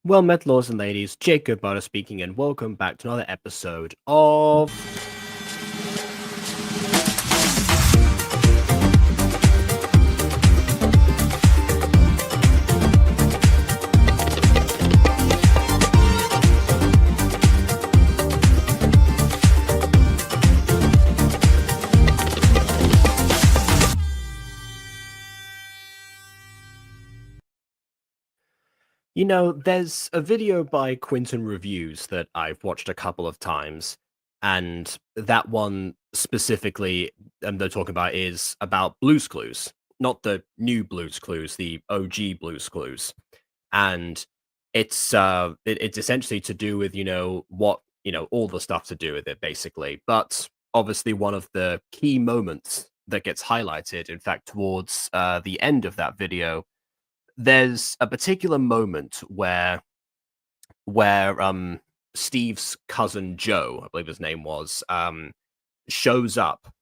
Well met, lords and ladies. Jacob Butter speaking, and welcome back to another episode of. There's a video by Quinton Reviews that I've watched a couple of times, and that one specifically, they're talking about is about Blue's Clues, not the new Blue's Clues, the OG Blue's Clues, and it's essentially to do with what all the stuff to do with it basically, but obviously one of the key moments that gets highlighted, in fact, towards the end of that video there's a particular moment where Steve's cousin Joe, I believe his name was, shows up,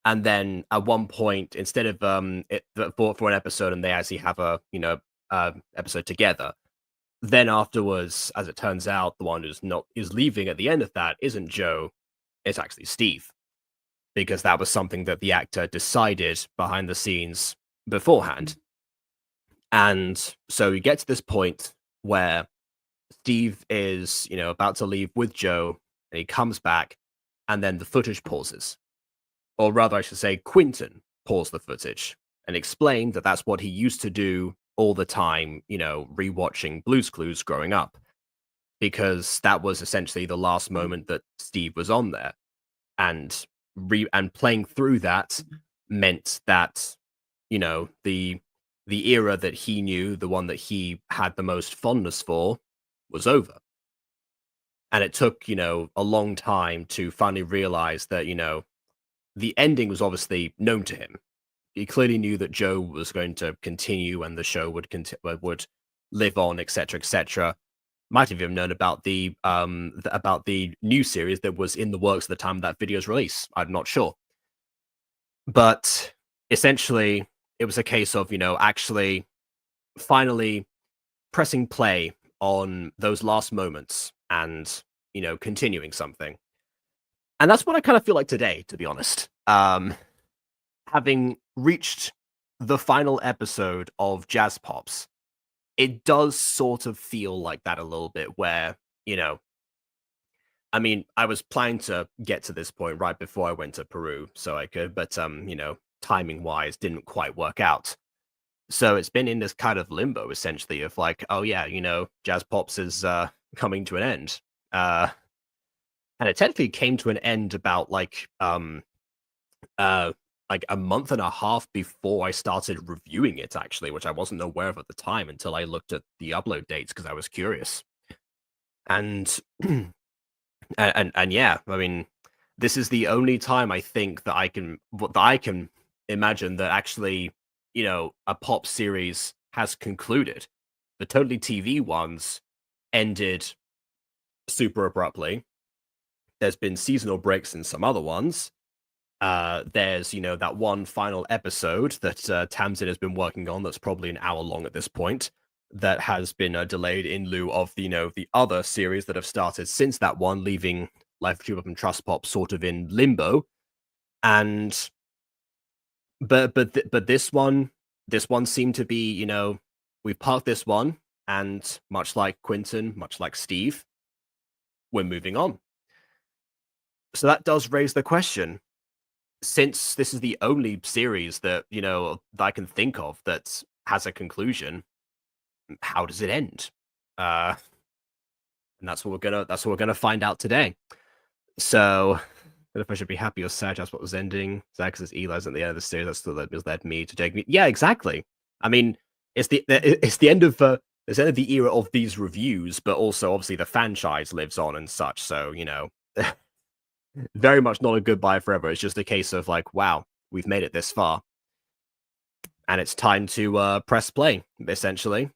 and then at one point, instead of for an episode, and they actually have a episode together. Then afterwards, as it turns out, the one who's leaving at the end of that isn't Joe, it's actually Steve, because that was something that the actor decided behind the scenes beforehand. And so we get to this point where Steve is, about to leave with Joe, and he comes back, and then the footage pauses. Or rather, I should say, Quinton paused the footage and explained that that's what he used to do all the time, rewatching Blue's Clues growing up, because that was essentially the last moment that Steve was on there. And playing through that meant that, the era that he knew, the one that he had the most fondness for, was over. And it took, a long time to finally realize that, the ending was obviously known to him. He clearly knew that Joe was going to continue and the show would live on, etc., etc. Might have even known about the new series that was in the works at the time of that video's release. I'm not sure. But essentially, it was a case of, actually finally pressing play on those last moments and, continuing something. And that's what I kind of feel like today, to be honest. Having reached the final episode of Jazz Pops, it does sort of feel like that a little bit where, I mean, I was planning to get to this point right before I went to Peru, so I could, but timing wise didn't quite work out. So it's been in this kind of limbo essentially of like, oh yeah, Jazz Pops is coming to an end. And it technically came to an end about like a month and a half before I started reviewing it actually, which I wasn't aware of at the time until I looked at the upload dates because I was curious. And and yeah, I mean, this is the only time I think that I can imagine that actually, a pop series has concluded. The Totally TV ones ended super abruptly. There's been seasonal breaks in some other ones. There's, that one final episode that Tamsin has been working on that's probably an hour long at this point that has been delayed in lieu of, the other series that have started since that one, leaving Life of Jupiter and Trust Pop sort of in limbo. And but this one seemed to be, we've parked this one, and much like Quinton, much like Steve, we're moving on. So that does raise the question, since this is the only series that, that I can think of that has a conclusion, how does it end? And that's what we're gonna find out today. So, I don't know if I should be happy or sad that's what was ending. Sad because Eli's at the end of the series. That's still that led me to take me. Yeah, exactly. I mean, it's the end of it's the end of the era of these reviews, but also obviously the fan-chise lives on and such. So very much not a goodbye forever. It's just a case of like, wow, we've made it this far, and it's time to press play, essentially.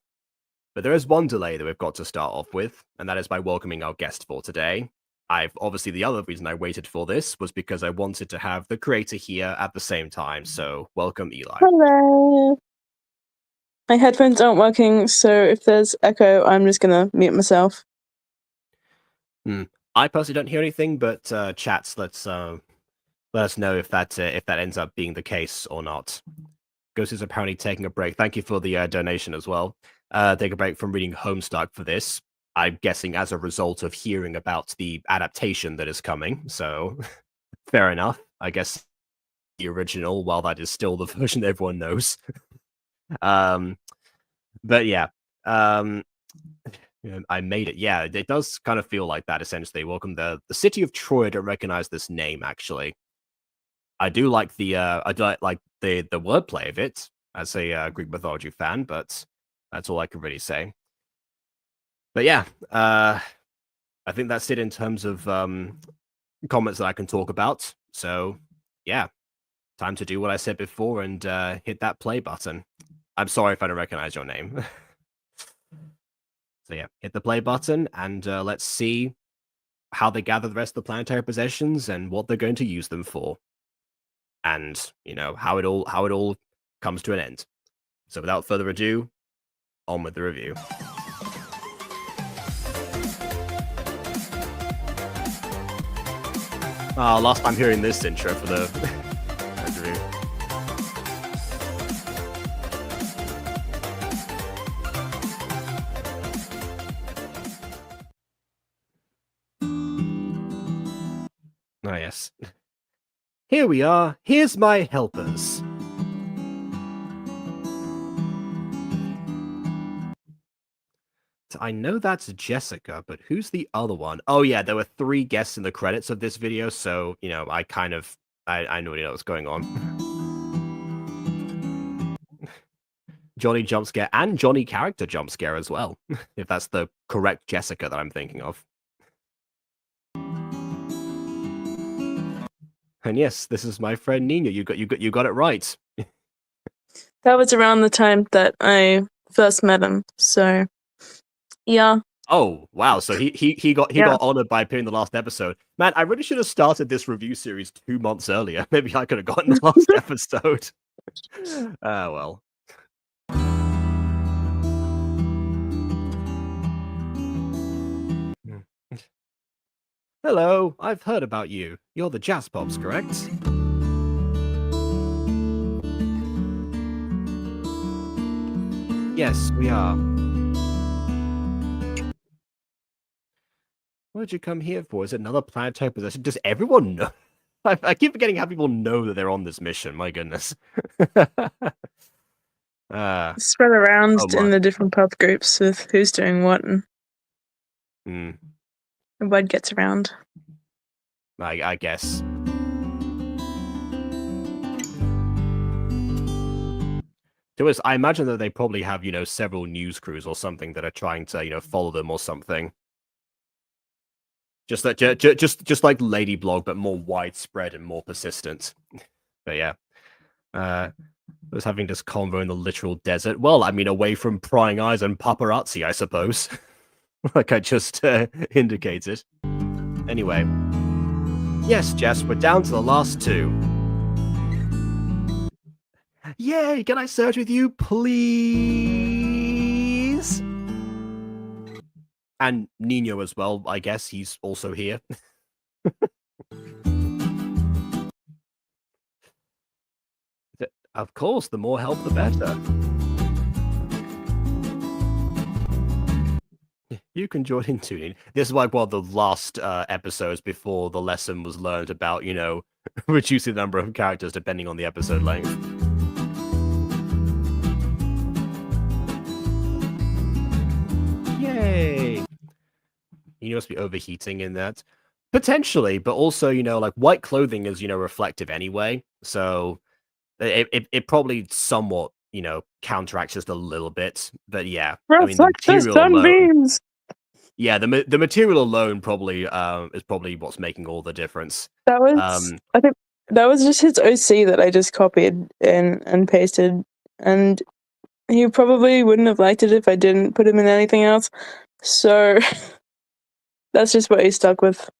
But there is one delay that we've got to start off with, and that is by welcoming our guest for today. Obviously, the other reason I waited for this was because I wanted to have the creator here at the same time. So welcome, Eli. Hello. My headphones aren't working, so if there's echo, I'm just gonna mute myself. I personally don't hear anything, but chats, let us know if that ends up being the case or not. Ghost is apparently taking a break. Thank you for the donation as well. Take a break from reading Homestuck for this. I'm guessing as a result of hearing about the adaptation that is coming. So fair enough. I guess the original, while that is still the version everyone knows. But yeah. I made it. Yeah, it does kind of feel like that essentially. Welcome the city of Troy. I don't recognize this name actually. I do like the wordplay of it as a Greek mythology fan, but that's all I can really say. But yeah, I think that's it in terms of comments that I can talk about. So yeah, time to do what I said before and hit that play button. I'm sorry if I don't recognize your name. So yeah, hit the play button and let's see how they gather the rest of the planetary possessions and what they're going to use them for. And, how it all comes to an end. So without further ado, on with the review. Last time hearing this intro for the review. Oh, yes. Here we are. Here's my helpers. I know that's Jessica, but who's the other one? Oh, yeah, there were 3 guests in the credits of this video, so, I kind of... I already know what's going on. Johnny Jumpscare and Johnny Character Jumpscare as well, if that's the correct Jessica that I'm thinking of. And yes, this is my friend Nina. You got it right. That was around the time that I first met him, so yeah. Oh wow! So he got honored by appearing in the last episode. Man, I really should have started this review series 2 months earlier. Maybe I could have gotten the last episode. Ah well. Hello, I've heard about you. You're the Jazz Pops, correct? Yes, we are. What did you come here for? Is it another planetary possession? Does everyone know? I keep forgetting how people know that they're on this mission. My goodness. Spread around in the different pub groups with who's doing what and the word gets around. I guess. To us, I imagine that they probably have, several news crews or something that are trying to, follow them or something. Just like Lady Blog, but more widespread and more persistent. But yeah. I was having this convo in the literal desert. Well, I mean, away from prying eyes and paparazzi, I suppose. Like I just indicated. Anyway. Yes, Jess, we're down to the last 2. Yay! Can I search with you, please? And Nino as well, I guess. He's also here. Of course, the more help, the better. You can join in tuning. This is like one of the last episodes before the lesson was learned about, reducing the number of characters depending on the episode length. Yay! You must be overheating in that. Potentially, but also, like white clothing is, reflective anyway. So it probably somewhat, counteracts just a little bit. But yeah, Reflect the sunbeams. Yeah, the material alone probably is probably what's making all the difference. That was I think that was just his OC that I just copied and pasted, and he probably wouldn't have liked it if I didn't put him in anything else. So that's just what he stuck with.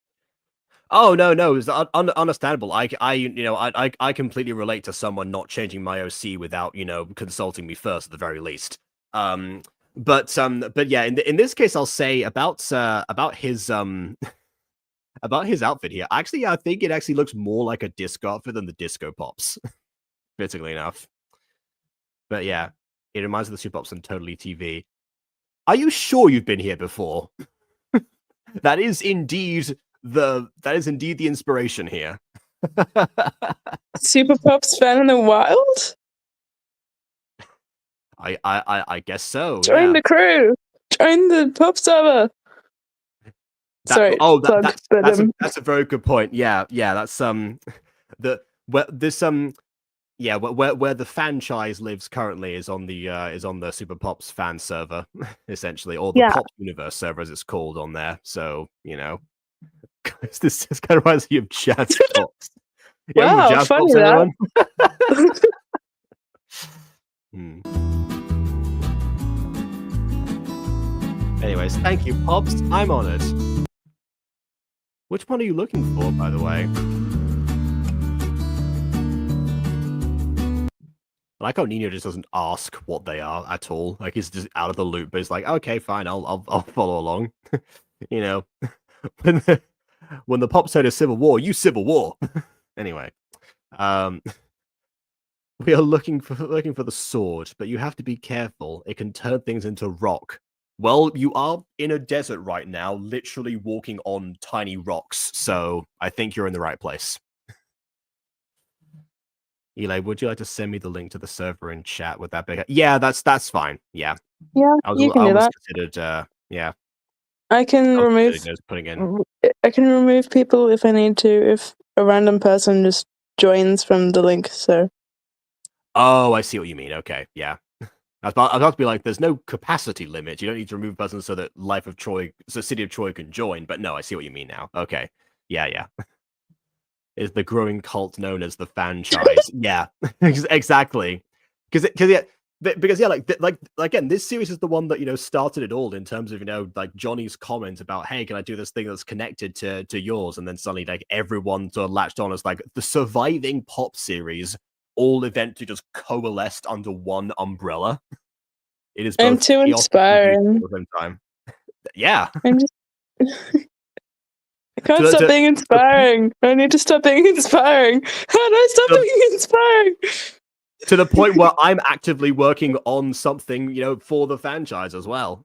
Oh no, it's understandable. I completely relate to someone not changing my OC without consulting me first at the very least. But yeah, in this case, I'll say about his about his outfit here. Actually, I think it actually looks more like a disco outfit than the disco pops, fittingly enough. But yeah, it reminds me of the Super Pops on Totally TV. Are you sure you've been here before? That is indeed the inspiration here. Super Pops fan in the wild? I guess so. Join Yeah. the crew. Join the pop server. Sorry. That's a very good point. Yeah, that's the where this yeah where the fan-chise lives currently is on the Super Pops fan server essentially, or the Yeah. Pop Universe server as it's called on there. So this kind of reminds me of Jazz Pops. Wow, Jazz funny Pops, that. everyone? Hmm. Anyways, thank you, Pops. I'm honored. Which one are you looking for, by the way? I like how Nino just doesn't ask what they are at all. Like he's just out of the loop, but he's like, okay, fine, I'll follow along. You know, when the Pop said a civil war, you civil war. Anyway, we are looking for the sword, but you have to be careful. It can turn things into rock. Well, you are in a desert right now, literally walking on tiny rocks, so I think you're in the right place. Eli, would you like to send me the link to the server in chat? Would that be? Yeah, that's fine. Yeah. Yeah, you can do that. Considered. Yeah. I can remove. Putting in. I can remove people if I need to. If a random person just joins from the link. So. Oh, I see what you mean. Okay, yeah. I was about to be like, there's no capacity limit. You don't need to remove persons so that City of Troy can join. But no, I see what you mean now. Okay, yeah. Is the growing cult known as the fan-chise? Yeah, exactly. Because again, this series is the one that started it all in terms of like Johnny's comment about, hey, can I do this thing that's connected to yours, and then suddenly like everyone sort of latched on as like the surviving Pop series, all eventually just coalesced under one umbrella. It is both I'm too inspiring at the same time. Yeah. I'm just. I can't stop being inspiring. I need to stop being inspiring. How do I stop being inspiring? To the point where I'm actively working on something, for the fan-chise as well.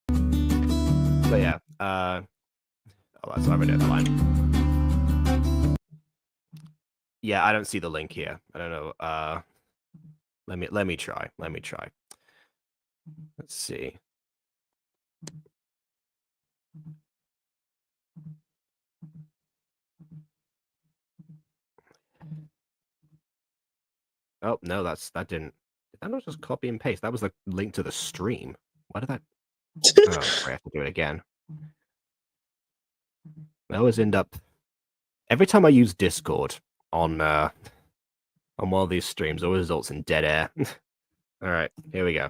But yeah, oh, that's already the line. Yeah, I don't see the link here. I don't know. Let me try. Let's see. Oh no, that didn't. Did that not just copy and paste? That was the link to the stream. Why did that? Oh, I have to do it again. I always end up every time I use Discord on one of these streams, it always results in dead air. All right, here we go.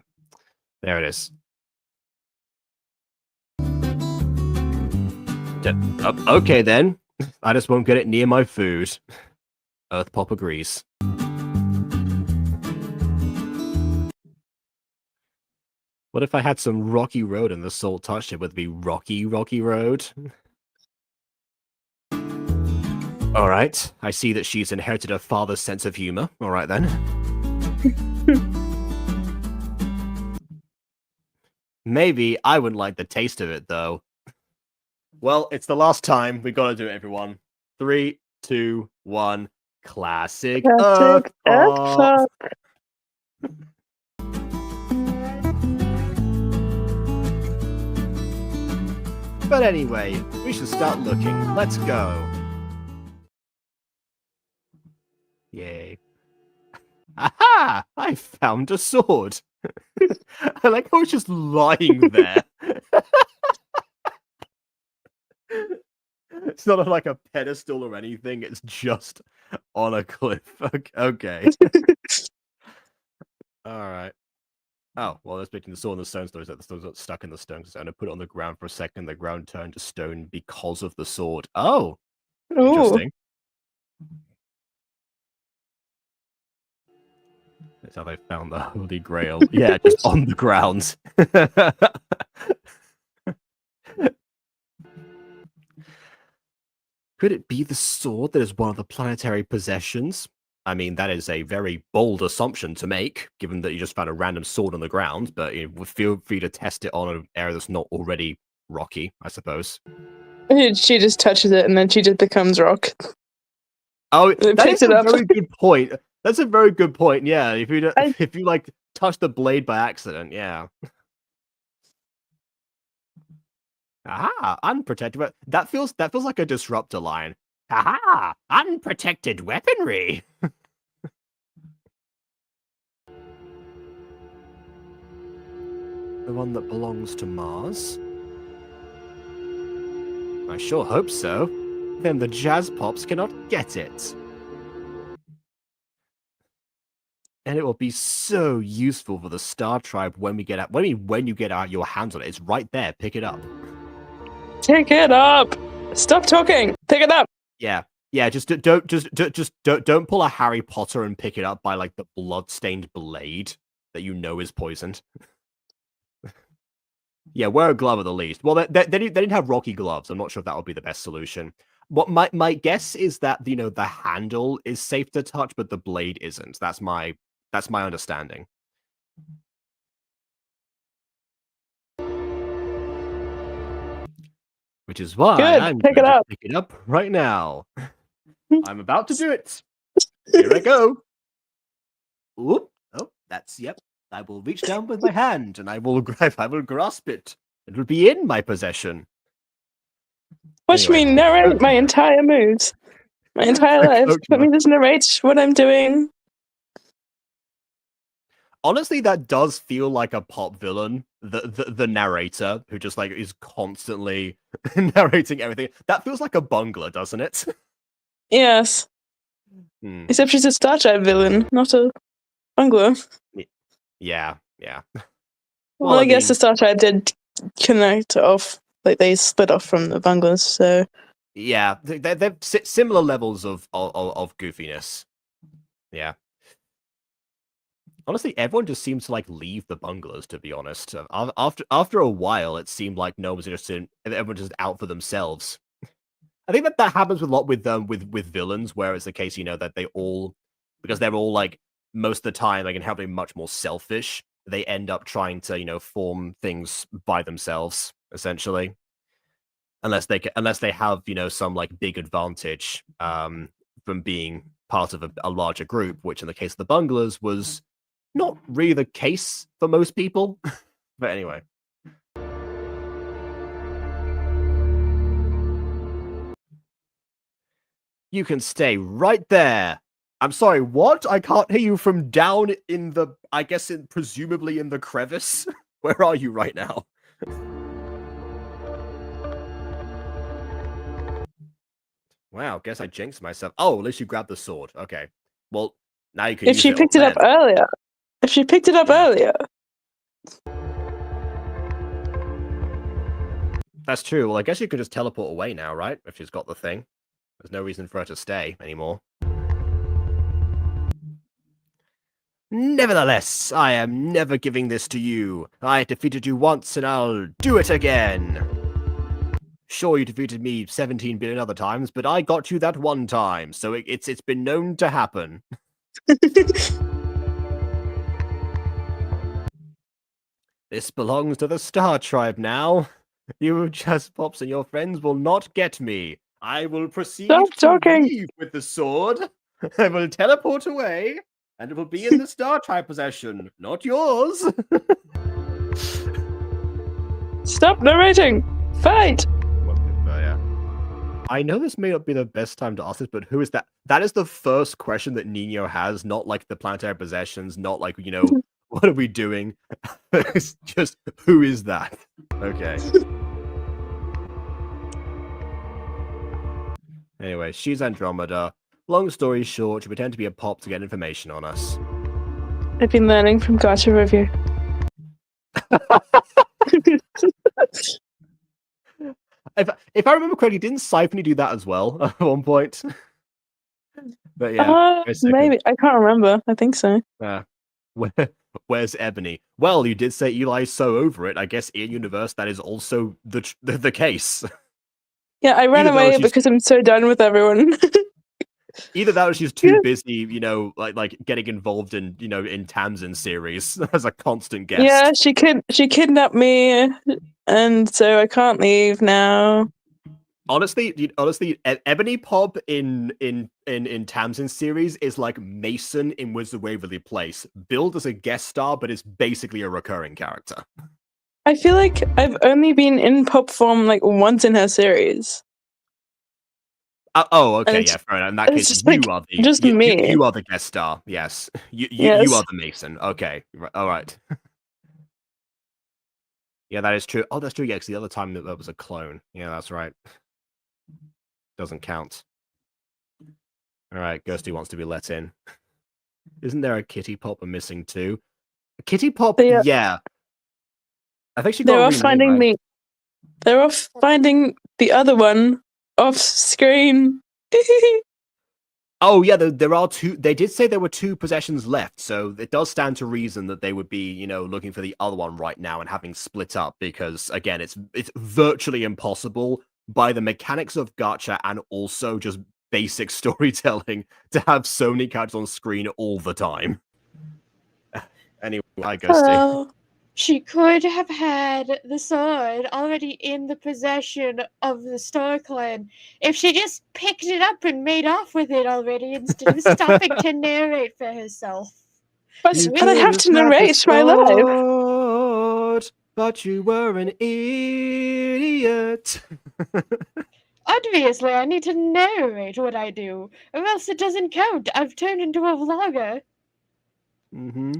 There it is. Okay then. I just won't get it near my food. Earth Pop agrees. What if I had some rocky road and the soul touched it? Would it be rocky road? All right. I see that she's inherited her father's sense of humor. All right then. Maybe I wouldn't like the taste of it though. Well, it's the last time. We gotta do it, everyone. 3, 2, 1. Classic Earth Pop. But anyway, we should start looking. Let's go. Yay. Aha! I found a sword. I like how it's just lying there. It's not on like a pedestal or anything. It's just on a cliff. Okay. All right. Oh, well, that's making the sword and the stone stories that the stones got stuck in the stone. So I put it on the ground for a second. The ground turned to stone because of the sword. Oh, Ooh. interesting. That's how they found the Holy Grail. Yeah, just on the ground. Could it be the sword that is one of the planetary possessions? I mean, that is a very bold assumption to make, given that you just found a random sword on the ground, but feel free to test it on an area that's not already rocky, I suppose. She just touches it and then she just becomes rock. Oh, that is a up. very good point. That's a very good point. Yeah, if you like touch the blade by accident, yeah. Aha, unprotected. That feels like a disruptor line. Aha, unprotected weaponry. The one that belongs to Mars? I sure hope so. Then the Jazz Pops cannot get it. And it will be so useful for the Star Tribe when we get out. When you get out your hands on it, it's right there. Pick it up. Pick it up. Stop talking. Pick it up. Yeah. Just don't pull a Harry Potter and pick it up by like the blood-stained blade that you know is poisoned. Yeah, wear a glove at the least. Well, they didn't have rocky gloves. I'm not sure if that would be the best solution. What my guess is that the handle is safe to touch, but the blade isn't. That's my understanding. Which is why I'm going to pick it up right now. I'm about to do it. Here I go. Oop. Oh, yep. I will reach down with my hand and I will grasp it. It will be in my possession. Watch me narrate my entire moves. My entire life. Let me just narrate what I'm doing. Honestly, that does feel like a pop villain. The narrator who just like is constantly narrating everything. That feels like a bungler, doesn't it? Yes. Except she's a Star Tribe villain, not a bungler. Yeah. Well, I guess the Star Tribe did connect off. Like they split off from the bunglers, so yeah, they're similar levels of goofiness. Yeah. Honestly, everyone just seems to like leave the bunglers. To be honest, after a while, it seemed like no one's interested. Everyone's just out for themselves. I think that happens a lot with villains, where it's the case, that they all, because they're all like most of the time like inherently much more selfish. They end up trying to form things by themselves, essentially, unless they have some like big advantage from being part of a larger group, which in the case of the bunglers was not really the case for most people. But anyway. You can stay right there. I'm sorry, what? I can't hear you from down in the, I guess, presumably in the crevice. Where are you right now? Wow, guess I jinxed myself. Oh, at least you grabbed the sword. Okay. Well, now you can use it. If she picked it up earlier. If she picked it up earlier. That's true. Well, I guess you could just teleport away now, right? If she's got the thing. There's no reason for her to stay anymore. Nevertheless, I am never giving this to you. I defeated you once, and I'll do it again. Sure, you defeated me 17 billion other times, but I got you that one time, so it's been known to happen. This belongs to the Star Tribe now. You Jazz Pops and your friends will not get me. I will proceed to leave with the sword. I will teleport away, and it will be in the Star Tribe possession, not yours. Stop narrating. Fight. I know this may not be the best time to ask this, but who is that? That is the first question that Nino has, not like the planetary possessions, not like, what are we doing? It's just, who is that? Okay. Anyway, she's Andromeda. Long story short, she pretended to be a pop to get information on us. I've been learning from Gacha Review. If I remember correctly, didn't Siphony do that as well at one point? But yeah, maybe I can't remember. I think so. Where's Ebony? Well, you did say Eli's so over it. I guess in universe that is also the case. Yeah, I ran away because I'm so done with everyone. Either that or she's too busy, you know, like getting involved in, you know, in Tamsin series as a constant guest. Yeah, she kidnapped me, and so I can't leave now. Honestly, Ebony Pop in Tamsin series is like Mason in Wizards of Waverly Place, billed as a guest star, but it's basically a recurring character. I feel like I've only been in pop form like once in her series. Okay, yeah, fair enough. In that case, you are the guest star. Yes, you yes. are the Mason. Okay, all right. Yeah, that is true. Oh, that's true. Yeah, because the other time that was a clone. Yeah, that's right. Doesn't count. All right, Ghosty wants to be let in. Isn't there a Kitty Pop missing too? Kitty Pop, yeah. I think she got. They were finding me. They were finding the other one off screen. Oh yeah, there are two. They did say there were 2 possessions left, so it does stand to reason that they would be, you know, looking for the other one right now and having split up. Because again, it's virtually impossible by the mechanics of Gacha and also just basic storytelling to have so many characters on screen all the time. Anyway, I go Steve. She could have had the sword already in the possession of the Star Clan if she just picked it up and made off with it already instead of stopping to narrate for herself. But I have to narrate my life. But you were an idiot. Obviously, I need to narrate what I do, or else it doesn't count. I've turned into a vlogger. Mm-hmm.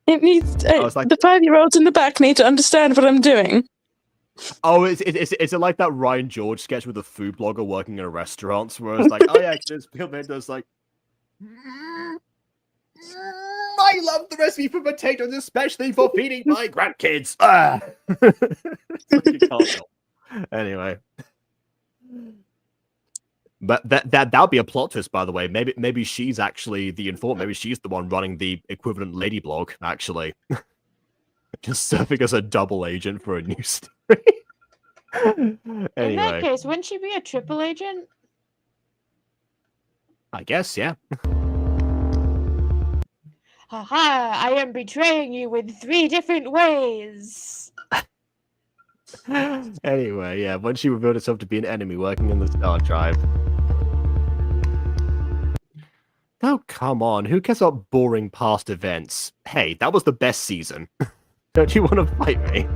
It needs the 5-year-olds in the back need to understand what I'm doing. Oh, it's like that Ryan George sketch with a food blogger working in a restaurant, where it's like, oh yeah, there's like, I love the recipe for potatoes, especially for feeding my grandkids. Like you can't help. Anyway. But that'll be a plot twist, by the way. Maybe she's actually the informant. Maybe she's the one running the equivalent lady blog, actually. Just serving as a double agent for a news story. Anyway. In that case, wouldn't she be a triple agent? I guess, yeah. Haha, I am betraying you in 3 different ways. Anyway, yeah, once she revealed herself to be an enemy working in the Star Tribe. Oh, come on. Who cares about boring past events? Hey, that was the best season. Don't you want to fight me?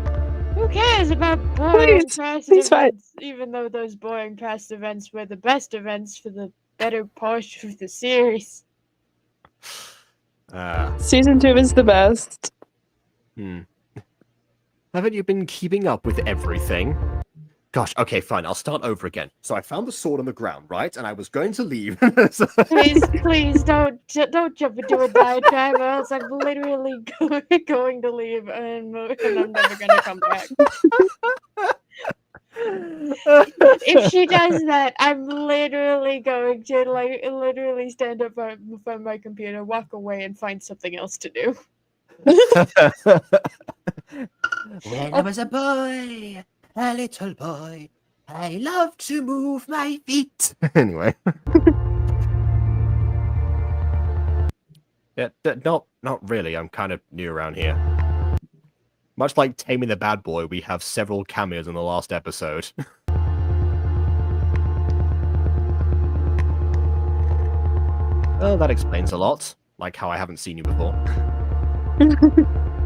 Who cares about boring past events, even though those boring past events were the best events for the better part of the series? Season 2 is the best. Haven't you been keeping up with everything? Gosh, okay, fine. I'll start over again. So I found the sword on the ground, right? And I was going to leave. Please don't jump into a diatribe, or else I'm literally going to leave and I'm never going to come back. If she does that, I'm literally going to literally stand up from my computer, walk away, and find something else to do. When I was a boy, a little boy, I loved to move my feet. Anyway. Yeah, not really. I'm kind of new around here. Much like Taming the Bad Boy, we have several cameos in the last episode. Oh, that explains a lot. Like how I haven't seen you before.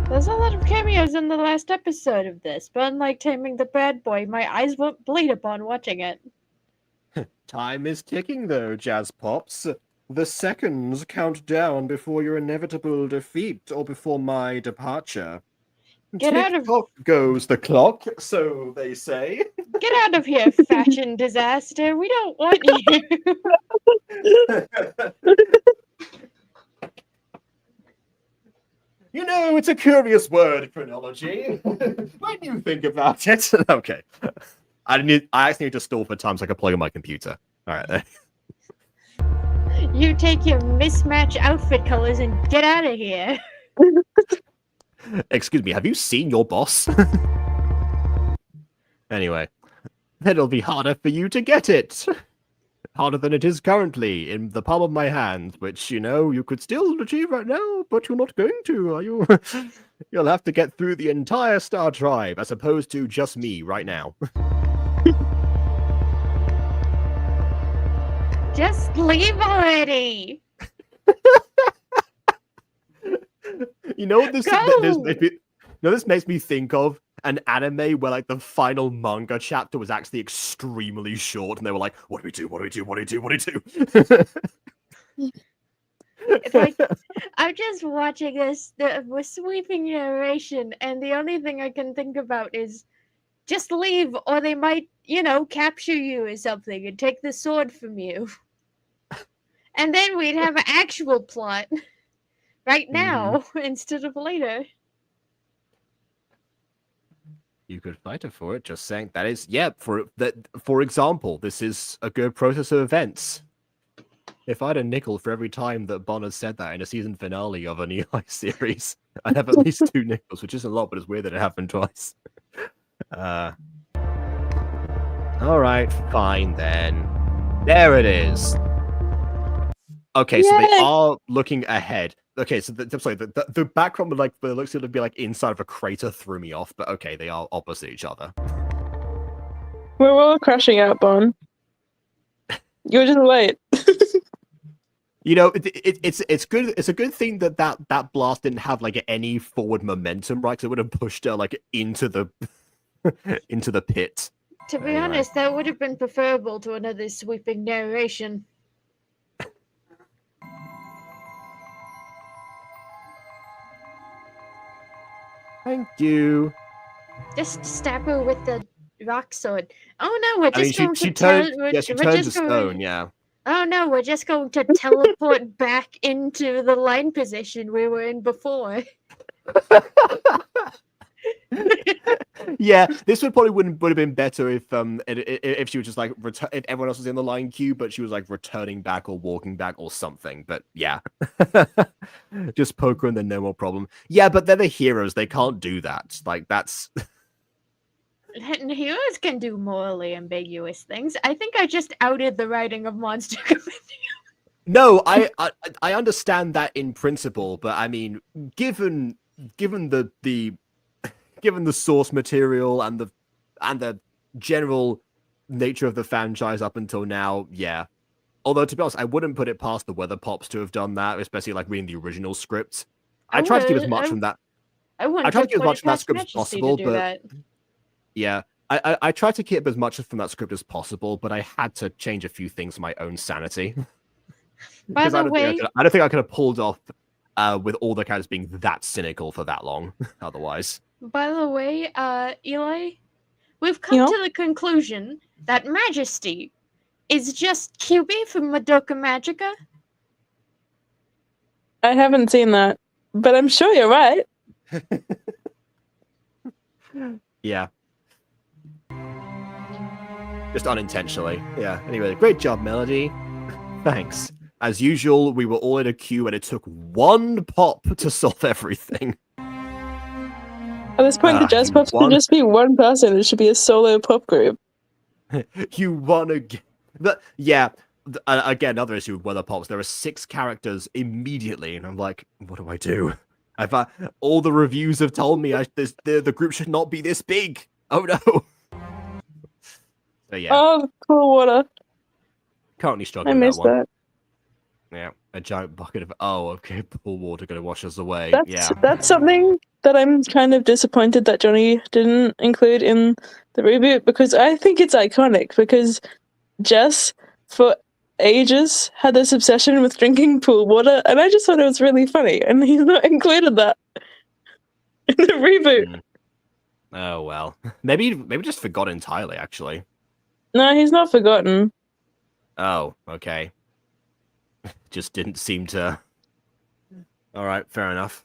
There's a lot of cameos in the last episode of this, but unlike Taming the Bad Boy, my eyes won't bleed upon watching it. Time is ticking, though, Jazz Pops. The seconds count down before your inevitable defeat or before my departure. Tick-tock goes the clock, so they say. Get out of here, fashion disaster. We don't want you. You know, it's a curious word, chronology. When you think about it. Okay. I actually need to stall for time so I can plug in my computer. All right. You take your mismatched outfit colors and get out of here. Excuse me, have you seen your boss? Anyway, then it'll be harder for you to get it. Harder than it is currently in the palm of my hand, which, you know, you could still achieve right now, but you're not going to, are you? You'll have to get through the entire Star Tribe, as opposed to just me right now. Just leave already. You know what this Go! this makes me think of? An anime where like the final manga chapter was actually extremely short, and they were like, "What do we do? What do we do? What do we do? What do we do?" It's like I'm just watching this with sweeping narration, and the only thing I can think about is just leave, or they might, you know, capture you or something and take the sword from you. And then we'd have an actual plot right now instead of later. You could fight her for it. Just saying that is, yeah. For example, this is a good process of events. If I had a nickel for every time that Bonner said that in a season finale of an Eli series, I'd have at least 2 nickels, which isn't a lot, but it's weird that it happened twice. All right, fine then. There it is. Okay, so they are looking ahead. Okay, so the background would like the looks to be like inside of a crater threw me off, but okay, they are opposite each other. We're all crashing out, Bon. You're just late. You know, it's good. It's a good thing that blast didn't have like any forward momentum, right? Because it would have pushed her like into the into the pit. To be honest, that would have been preferable to another sweeping narration. Thank you. Just stab her with the rock sword. Oh no, we're just going to she turned to stone, yeah. Oh no, we're just going to teleport back into the line position we were in before. Yeah, this would have been better if she was just like if everyone else was in the line queue, but she was like returning back or walking back or something. But yeah, just poke her and then no more problem. Yeah, but they're the heroes; they can't do that. Like that's heroes can do morally ambiguous things. I think I just outed the writing of Monster Compendium. No, I understand that in principle, but I mean, given the given the source material and the general nature of the franchise up until now, yeah. Although to be honest, I wouldn't put it past the Weather Pops to have done that, especially like reading the original script. I tried to keep as much from that. I tried to keep as much from that script as possible, but yeah, I tried to keep as much from that script as possible, but I had to change a few things for my own sanity. By the way, I don't think I could have pulled off with all the characters being that cynical for that long. Otherwise. By the way, Eli, we've come to the conclusion that Majesty is just QB from Madoka Magica. I haven't seen that, but I'm sure you're right. Yeah. Just unintentionally. Yeah. Anyway, great job, Melody. Thanks. As usual, we were all in a queue and it took one pop to solve everything. At this point, the Jazz Pops should just be one person. It should be a solo pop group. You won again. But yeah, again, another issue with Weather Pops. There are 6 characters immediately, and I'm like, what do I do? All the reviews have told me the group should not be this big. Oh no. So yeah. Oh, cool water. Currently struggling. I missed that. Yeah, a giant bucket of pool water going to wash us away. That's something that I'm kind of disappointed that Johnny didn't include in the reboot, because I think it's iconic, because Jess for ages had this obsession with drinking pool water, and I just thought it was really funny, and he's not included that in the reboot. Oh well, maybe just forgot entirely. Actually, no, he's not forgotten. Oh, okay. Just didn't seem to. All right, fair enough.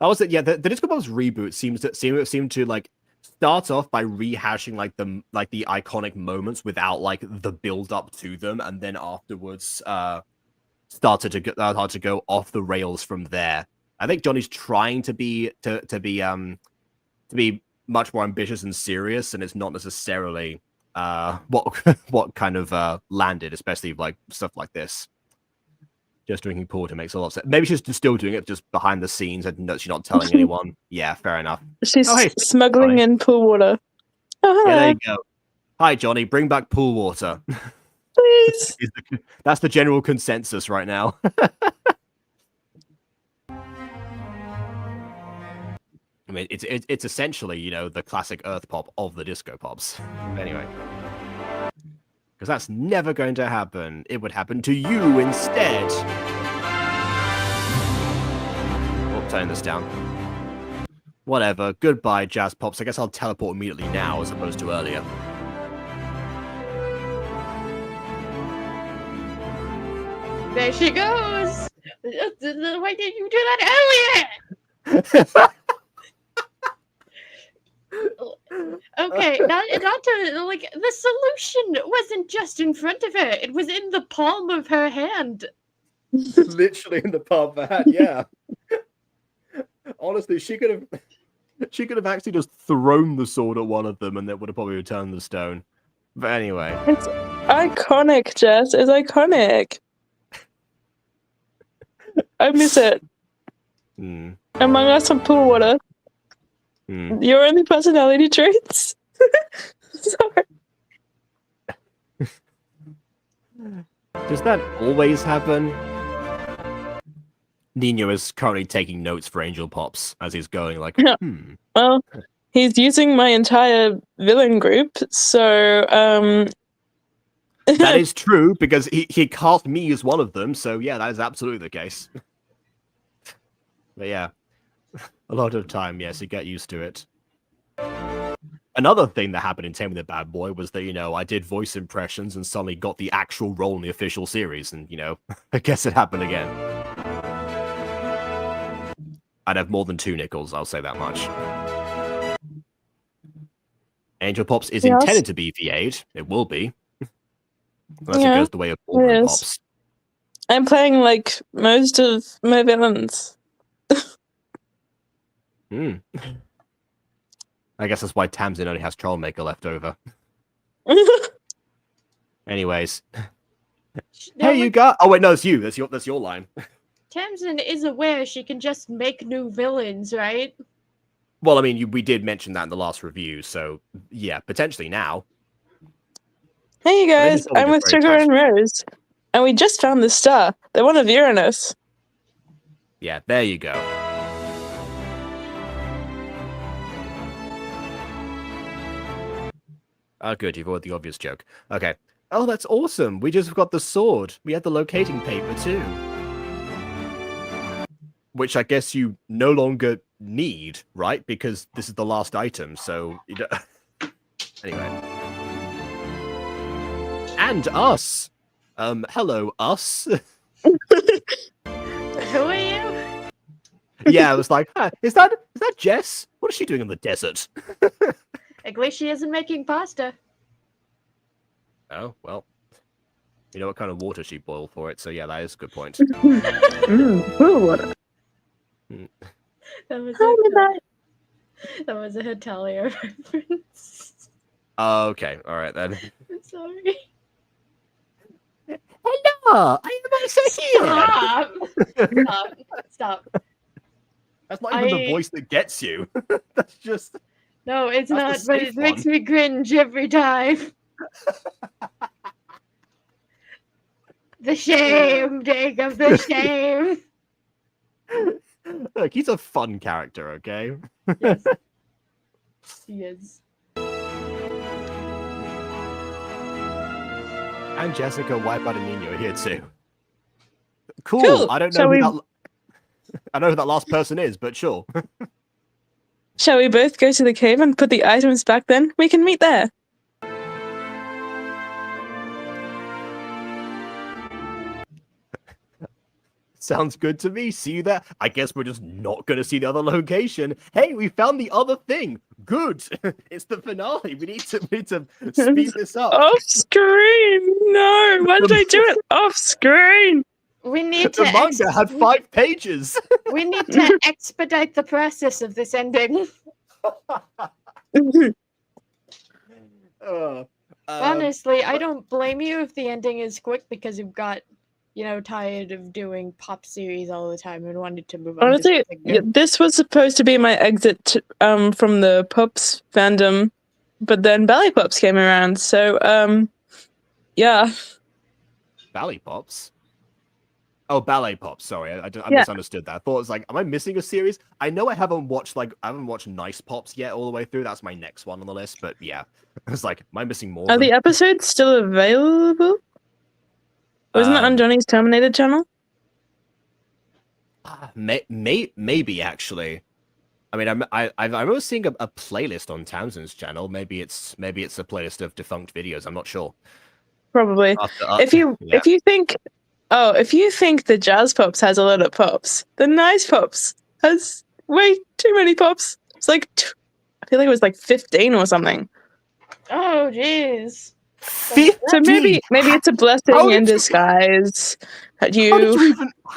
That was it. Yeah, the Disco Pops reboot seemed to like start off by rehashing the iconic moments without like the build up to them, and then afterwards started to go off the rails from there. I think Johnny's trying to be much more ambitious and serious, and it's not necessarily what kind of landed, especially like stuff like this. Just drinking porter makes a lot of sense. Maybe she's still doing it just behind the scenes and she's not telling anyone. Yeah, fair enough. She's hey, smuggling Johnny. in pool water. Oh, Yeah, hello. there you go. Hi, Johnny. Bring back pool water. Please. That's the general consensus right now. I mean, it's essentially, you know, the classic Earth pop of the Disco Pops. Anyway. Because that's never going to happen. It would happen to you instead. Oh, turn this down. Whatever. Goodbye, Jazz Pops. I guess I'll teleport immediately now as opposed to earlier. There she goes. Why didn't you do that earlier? Okay, not to like the solution wasn't just in front of her; it was in the palm of her hand. Literally in the palm of her hand, yeah. Honestly, she could have actually just thrown the sword at one of them, and that would have probably returned the stone. But anyway, It's iconic, Jess. It's iconic. I miss it. Among Us and pool water. Your only personality traits? Sorry. Does that always happen? Nino is currently taking notes for Angel Pops as he's going like, Well, he's using my entire villain group, so That is true, because he cast me as one of them, so yeah, that is absolutely the case. But yeah. A lot of time, yes, you get used to it. Another thing that happened in Taming the Bad Boy was that, you know, I did voice impressions and suddenly got the actual role in the official series, and, you know, I guess it happened again. I'd have more than 2 nickels, I'll say that much. Angel Pops is intended to be VA'd. It will be. Unless it goes the way of Ballroom Pops. I'm playing, like, most of my villains. I guess that's why Tamsin only has Trollmaker left over. Anyways. Hey, you got... Oh, wait, no, it's you. That's your line. Tamsin is aware she can just make new villains, right? Well, I mean, we did mention that in the last review, so yeah, potentially now. Hey, you guys. I'm with Sugar and Rose. And we just found the star. They're one of Uranus. Yeah, there you go. Oh, good. You've avoided the obvious joke. Okay. Oh, that's awesome. We just got the sword. We had the locating paper, too. Which I guess you no longer need, right? Because this is the last item, so... You don't... Anyway. And us. Hello, us. Who are you? Yeah, I was like, is that Jess? What is she doing in the desert? At least she isn't making pasta. Oh, well. You know what kind of water she boiled for it, so yeah, that is a good point. Pool water. That was a Hetalia reference. Okay, alright then. I'm sorry. Hello! I am also here! Stop. That's not even the voice that gets you. That's just... No, it's not, but it makes me cringe every time. The shame, Jacob, the shame. Look, he's a fun character, okay? Yes. He is. And Jessica, Wipeout, and Nino are here too. Cool. I don't know I know who that last person is, but sure. Shall we both go to the cave and put the items back then? We can meet there. Sounds good to me. See you there. I guess we're just not going to see the other location. Hey, we found the other thing. Good. It's the finale. We need to speed this up. Off screen. No, why did I do it off screen? We need to The manga had 5 pages. we need to expedite the process of this ending. Honestly, I don't blame you if the ending is quick because you've got, tired of doing pop series all the time and wanted to move on. Honestly, this was supposed to be my exit from the Pops fandom, but then Ballet Pops came around, so yeah. Ballet Pops? Oh, Ballet Pops. Sorry, I misunderstood that. I thought it was like, am I missing a series? I know I haven't watched Nice Pops yet all the way through. That's my next one on the list. But yeah, I was like, am I missing more? Are the episodes still available? Wasn't it on Johnny's Terminated channel? Maybe actually. I mean, I remember seeing a playlist on Tamsin's channel. Maybe it's a playlist of defunct videos. I'm not sure. Probably. If you think the Jazz Pops has a lot of pops, the Nice Pops has way too many pops. It's like I feel like it was like 15 or something. Oh jeez. 15? So maybe it's a blessing in disguise that you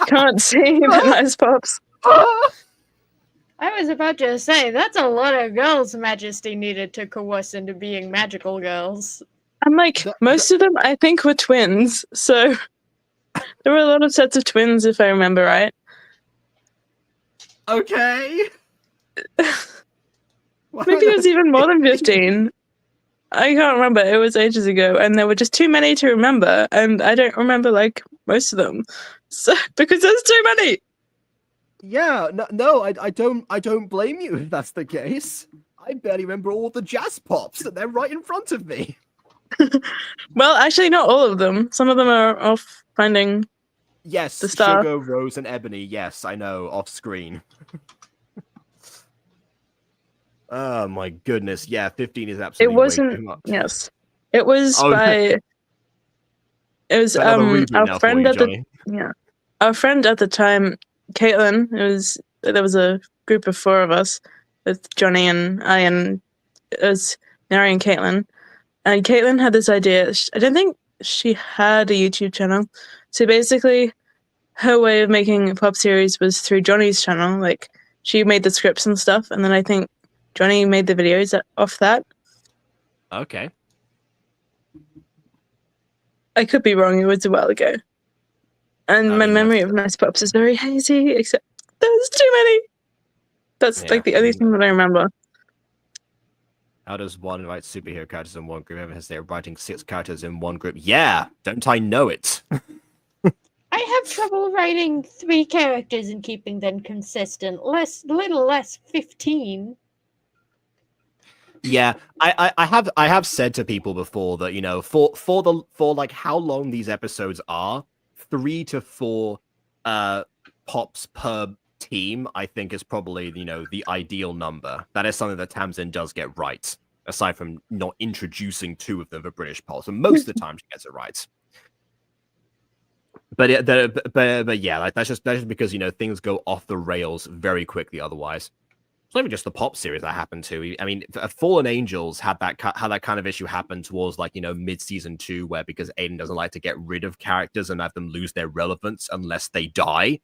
can't see the Nice Pops. I was about to say, that's a lot of girls Majesty needed to coerce into being magical girls. And like, most of them, I think, were twins. So there were a lot of sets of twins, if I remember right. Okay. Maybe it was even more than 15. I can't remember. It was ages ago. And there were just too many to remember. And I don't remember, like, most of them. So, because there's too many. Yeah, no, I don't blame you if that's the case. I barely remember all the Jazz Pops, and they're right in front of me. Well, actually, not all of them. Some of them are off finding the star. Sugar, Rose, and Ebony. Yes, I know, off screen. Oh my goodness! Yeah, 15 is absolutely. It wasn't. Way too much. Yes, it was by. It was our friend at the our friend at the time, Caitlin. There was a group of 4 of us, with Johnny and I, and it was Mary and Caitlin. And Caitlin had this idea. I don't think she had a YouTube channel. So basically, her way of making a pop series was through Johnny's channel. Like, she made the scripts and stuff, and then I think Johnny made the videos off that. Okay. I could be wrong. It was a while ago. And my memory of Nice Pops is very hazy, except there's too many. That's like the only thing that I remember. How does one write superhero characters in one group? Ever has they're writing 6 characters in one group? Yeah, don't I know it? I have trouble writing 3 characters and keeping them consistent. Little less 15. Yeah, I have said to people before that, for like how long these episodes are, 3 to 4 pops per team, I think, is probably the ideal number. That is something that Tamsin does get right, aside from not introducing 2 of them for British Pulse, and most of the time she gets it right. But yeah, like that's just because things go off the rails very quickly otherwise. It's not even just the pop series that happened to. I mean, Fallen Angels had that kind of issue happen towards mid-season 2, where because Aiden doesn't like to get rid of characters and have them lose their relevance unless they die,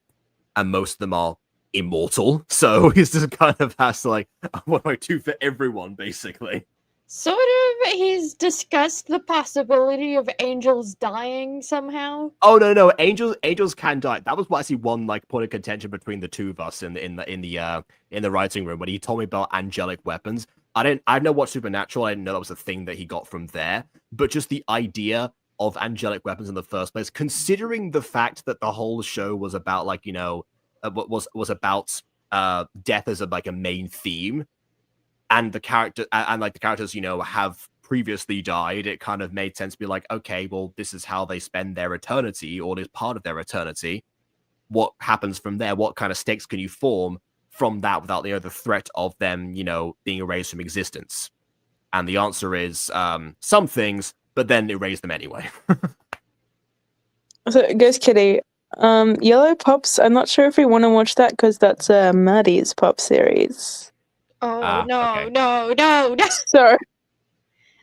and most of them are immortal. So he's just kind of has to what do I do for everyone, basically. Sort of, he's discussed the possibility of Angels dying somehow. Oh no, Angels can die. That was actually one point of contention between the 2 of us in the writing room when he told me about angelic weapons. I've never watched Supernatural. I didn't know that was a thing that he got from there. But just the idea of angelic weapons in the first place, considering the fact that the whole show was about was about death as a main theme. And the characters, have previously died. It kind of made sense to be like, okay, well, this is how they spend their eternity, or is part of their eternity. What happens from there? What kind of stakes can you form from that without the threat of them, being erased from existence? And the answer is some things, but then erase them anyway. So, Ghost Kitty, Yellow Pops. I'm not sure if we want to watch that because that's Maddie's pop series. Oh okay. no! So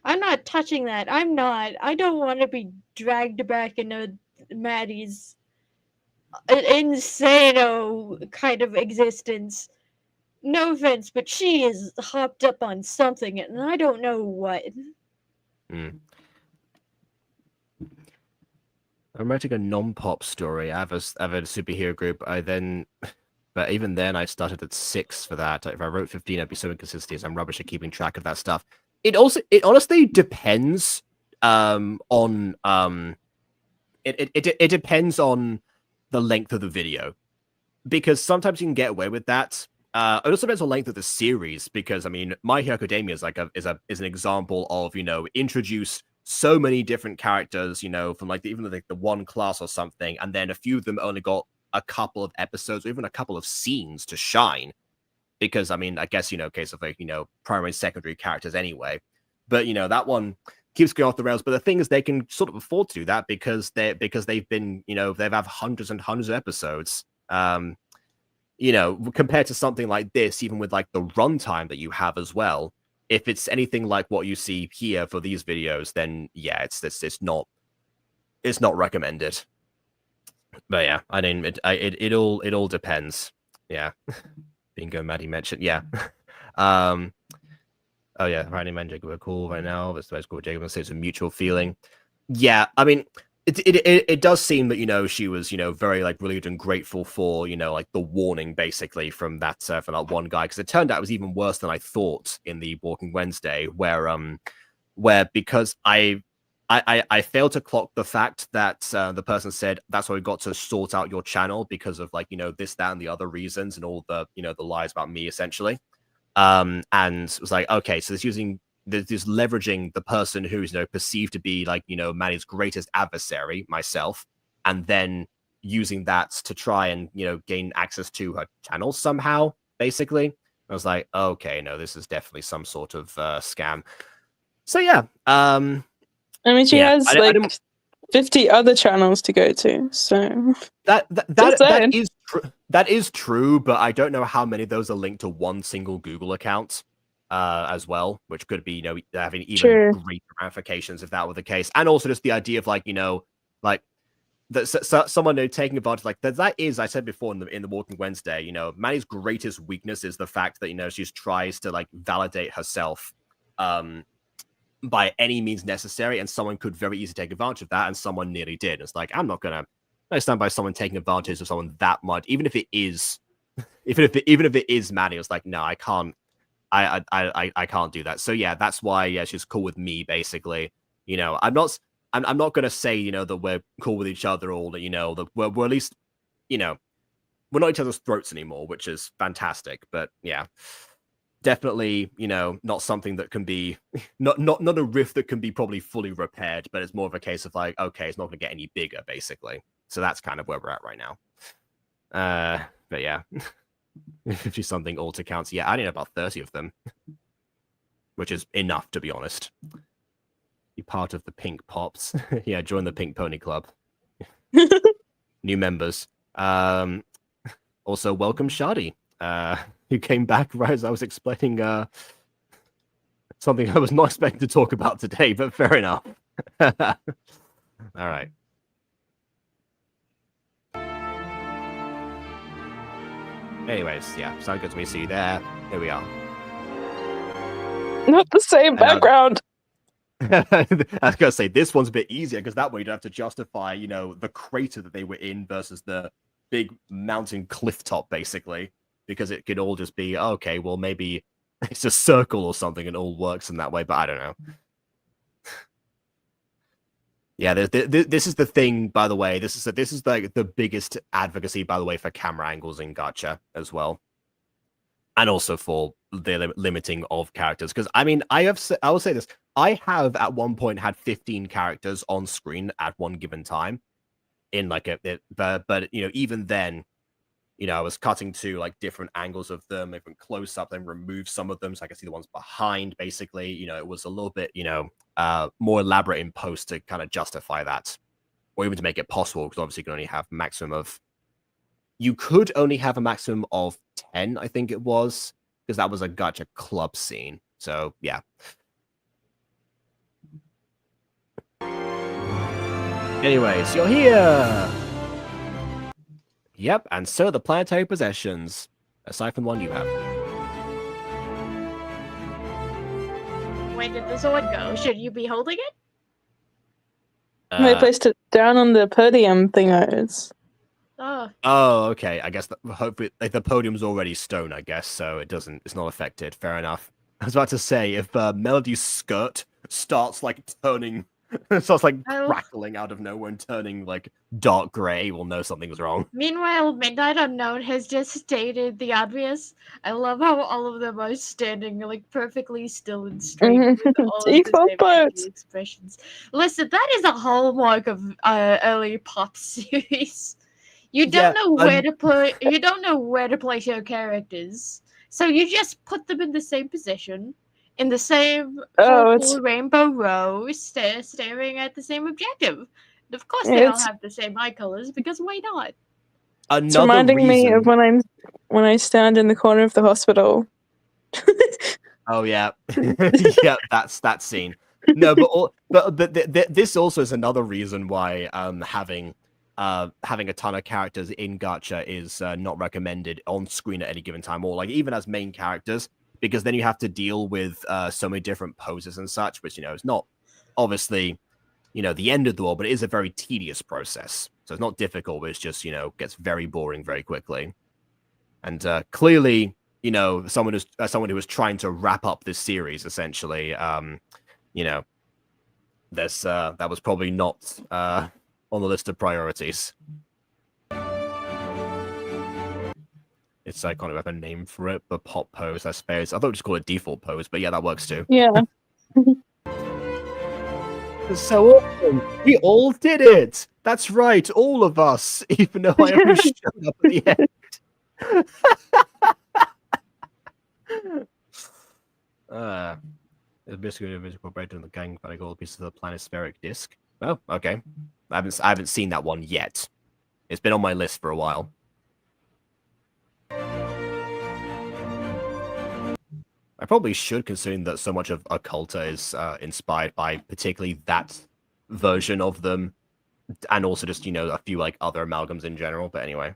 I'm not touching that. I'm not. I don't want to be dragged back into Maddie's insano kind of existence. No offense, but she is hopped up on something, and I don't know what. Mm. I'm writing a non-pop story. I have a superhero group. But even then, I started at 6 for that. If I wrote 15, I'd be so inconsistent. I'm rubbish at keeping track of that stuff. It honestly depends on it depends on the length of the video, because sometimes you can get away with that. It also depends on length of the series, because I mean, My Hero Academia is like is an example of, introduce so many different characters, from like even like the one class or something, and then a few of them only got a couple of episodes or even a couple of scenes to shine, because I mean, I guess, case of like, primary and secondary characters anyway. But that one keeps going off the rails. But the thing is, they can sort of afford to do that because they've been, they've had hundreds and hundreds of episodes. Compared to something like this, even with like the runtime that you have as well, if it's anything like what you see here for these videos, then yeah, it's not recommended. But yeah, I mean, it all depends. Yeah. Bingo, Maddie mentioned. Yeah. Oh yeah, Randy and Jacob are cool right now. That's why it's cool. Jacob says it's a mutual feeling. Yeah, I mean, it does seem that she was very like relieved and grateful for like the warning basically from that one guy, because it turned out it was even worse than I thought in the Walking Wednesday, where because I failed to clock the fact that the person said that's why we got to sort out your channel because of like this, that, and the other reasons and all the the lies about me essentially. And it was like, okay, so this leveraging the person who's perceived to be like Maddie's greatest adversary, myself, and then using that to try and gain access to her channel somehow. Basically, I was like, okay, no, this is definitely some sort of scam. So yeah, I mean, she yeah, has I like didn't... 50 other channels to go to. So that is true, but I don't know how many of those are linked to one single Google account as well, which could be having even greater ramifications if that were the case. And also just the idea of like like that someone taking advantage, like that is, I said before in the Walking Wednesday, Maddie's greatest weakness is the fact that she just tries to like validate herself by any means necessary, and someone could very easily take advantage of that, and someone nearly did. It's like, I'm not gonna stand by someone taking advantage of someone that much, even if it is even if it is Maddie. It's like, no, I can't can't do that. So yeah, that's why she's cool with me basically. I'm not gonna say that we're cool with each other, or that we're at least we're not each other's throats anymore, which is fantastic. But yeah, definitely not something that can be not a rift that can be probably fully repaired, but it's more of a case of like, okay, it's not going to get any bigger basically. So that's kind of where we're at right now. But yeah, 50 something alt accounts. Yeah, I need about 30 of them, which is enough to be honest. Be part of the Pink Pops. Yeah, join the Pink Pony Club. New members. Also welcome Shadi, who came back right as I was explaining something I was not expecting to talk about today, but fair enough. All right. Anyways, yeah, sound good to me. See you there. Here we are. Not the same background. I was gonna say this one's a bit easier because that way you don't have to justify, the crater that they were in versus the big mountain cliff top, basically, because it could all just be, okay, well, maybe it's a circle or something and it all works in that way, but I don't know. Yeah, this is the thing, by the way. This is like the biggest advocacy, by the way, for camera angles in Gacha as well, and also for the limiting of characters. Because I mean, I will say this: I have at one point had 15 characters on screen at one given time, in like but even then, I was cutting to like different angles of them, different close up, then remove some of them so I could see the ones behind. Basically, it was a little bit more elaborate in post to kind of justify that. or even to make it possible, because obviously you can only have maximum of. You could only have a maximum of 10, I think it was, because that was a gacha club scene. So yeah. Anyways, you're here. Yep, and so the planetary possessions, aside from one you have. Where did the sword go? Should you be holding it? They placed it down on the podium thingos. Oh. Oh, okay. I guess hopefully like, the podium's already stone, I guess, so it's not affected. Fair enough. I was about to say, if Melody's skirt starts like turning, starts like crackling out of nowhere and turning like dark grey, we'll know something's wrong. Meanwhile, Midnight Unknown has just stated the obvious. I love how all of them are standing like perfectly still and straight with all of the same angry expressions. Listen, that is a hallmark of early pop series. You don't know where to put. You don't know where to place your characters, so you just put them in the same position, in the same rainbow row, staring at the same objective. And of course, they all have the same eye colors because why not? It's reminding me of when I stand in the corner of the hospital. Oh yeah, yeah, that's that scene. No, but this also is another reason why having a ton of characters in gacha is not recommended on screen at any given time, or like even as main characters, because then you have to deal with so many different poses and such, which is not obviously the end of the world, but it is a very tedious process. So it's not difficult, but it's just gets very boring very quickly. And clearly, someone who was trying to wrap up this series essentially, this that was probably not on the list of priorities. It's I can't have a name for it, but pop pose, I suppose. I thought we'd just call it default pose, but yeah, that works too. Yeah. So awesome. We all did it. That's right, all of us, even though I only showed up at the end. It's basically a physical breakdown of the gang fighting all pieces of the planispheric disc. Oh, okay. I haven't seen that one yet. It's been on my list for a while. I probably should, considering that so much of Occulta is inspired by particularly that version of them, and also just a few like other amalgams in general. But anyway,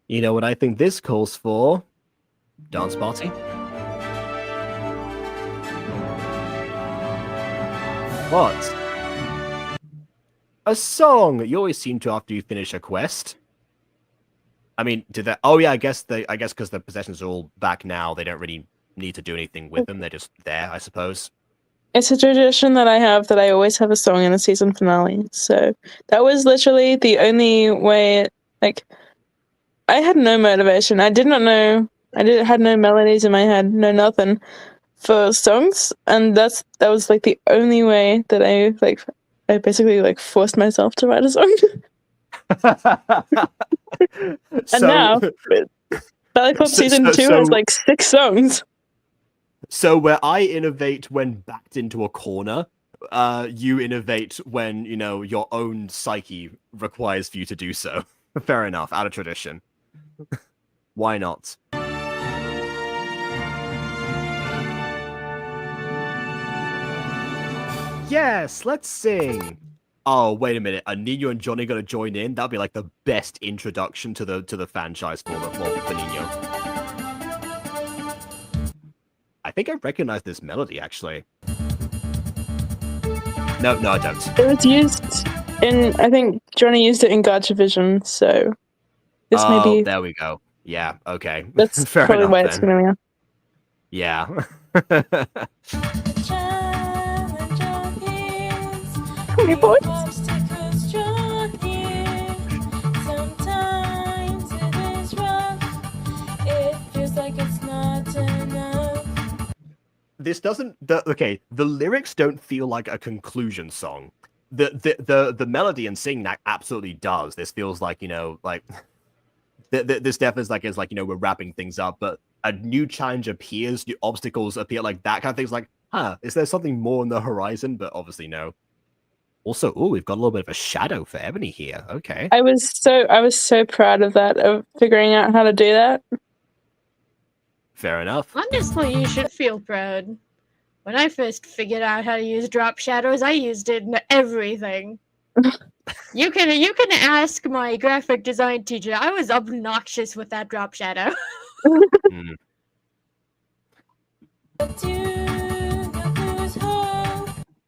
you know what I think this calls for? Dance party. What? A song. You always seem to after you finish a quest. I mean, did that? Oh yeah, I guess because the possessions are all back now, they don't really need to do anything with them. They're just there, I suppose. It's a tradition that I have that I always have a song in a season finale. So that was literally the only way. Like, I had no motivation. I did not know. Had no melodies in my head, no nothing for songs, and that was like the only way that I basically forced myself to write a song. And now, Ballet Club Season 2 has like 6 songs. So where I innovate when backed into a corner, you innovate when, your own psyche requires for you to do so. Fair enough, out of tradition. Why not? Yes, let's sing. Oh, wait a minute. Are Nino and Johnny gonna join in? That'd be like the best introduction to the fan-chise for Nino. I think I recognize this melody actually. No, I don't. It was used in, I think Johnny used it in Gacha Vision, so this may be. There we go. Yeah, okay. That's fair probably enough, why then. it's coming out. Yeah. Hey, boy. This doesn't. The lyrics don't feel like a conclusion song. The melody and singing that absolutely does. This feels like this definitely is like we're wrapping things up, but a new challenge appears, new obstacles appear, like that kind of thing's like, is there something more on the horizon? But obviously no. Also, we've got a little bit of a shadow for Ebony here. Okay. I was so proud of that, of figuring out how to do that. Fair enough. Honestly, you should feel proud. When I first figured out how to use drop shadows, I used it in everything. You can ask my graphic design teacher. I was obnoxious with that drop shadow. Mm.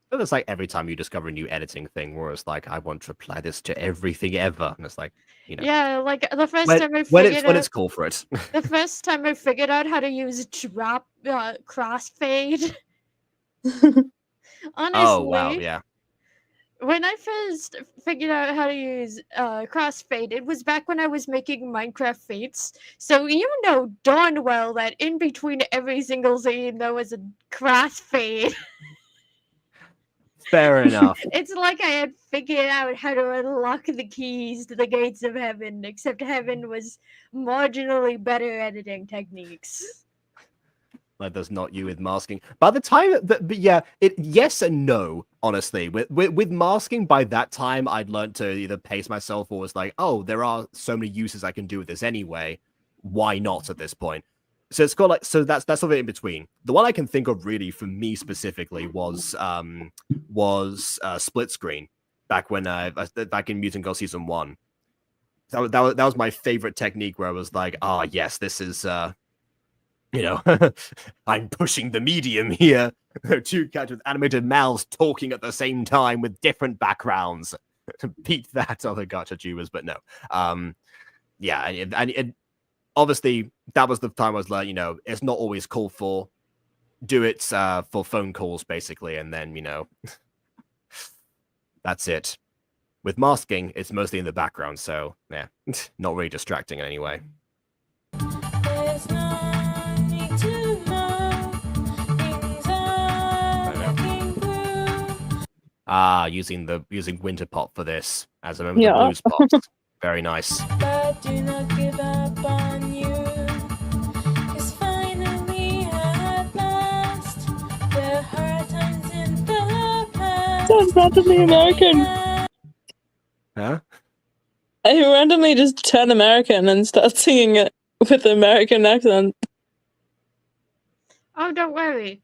But it's like every time you discover a new editing thing where it's like, I want to apply this to everything ever. And it's like, Yeah, like the first when, time I when figured it's called for it. the first time I figured out how to use drop crossfade. Honestly, Oh, wow, yeah. when I first figured out how to use crossfade, it was back when I was making Minecraft feats. So you know darn well that in between every single scene there was a crossfade. Fair enough. It's like I had figured out how to unlock the keys to the gates of heaven, except heaven was marginally better editing techniques. Like there's not you with masking. By the time that, but yeah, yes and no. Honestly, with masking, by that time I'd learned to either pace myself or was like, oh, there are so many uses I can do with this anyway. Why not at this point? So it's got like, so that's sort of in between. The one I can think of really for me specifically was split screen back when back in Mutant Girl season 1. That was my favorite technique where I was like, ah, yes, this is I'm pushing the medium here. Two cats with animated mouths talking at the same time with different backgrounds. Beat that other gacha tubers, but no. Yeah, and obviously that was the time I was like, it's not always called for. Do it for phone calls, basically, and then, that's it. With masking, it's mostly in the background, so yeah, not really distracting in any way. Using Winter Pop for this as a member of the Blues Pops. Very nice. But do not give up on you, 'cause finally at last, the hard times in the past. Sounds randomly American. Huh? I randomly just turn American and start singing it with an American accent. Oh, don't worry.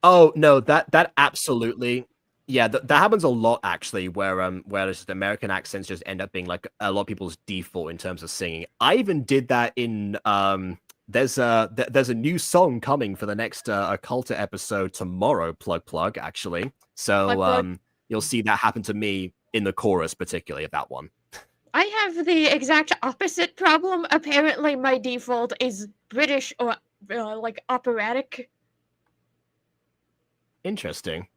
Oh no, that absolutely. Yeah, that happens a lot actually, where just American accents just end up being like a lot of people's default in terms of singing. I even did that in there's a new song coming for the next Occulta episode tomorrow, plug actually. So Plug. You'll see that happen to me in the chorus, particularly of that one. I have the exact opposite problem. Apparently my default is British or like operatic. Interesting.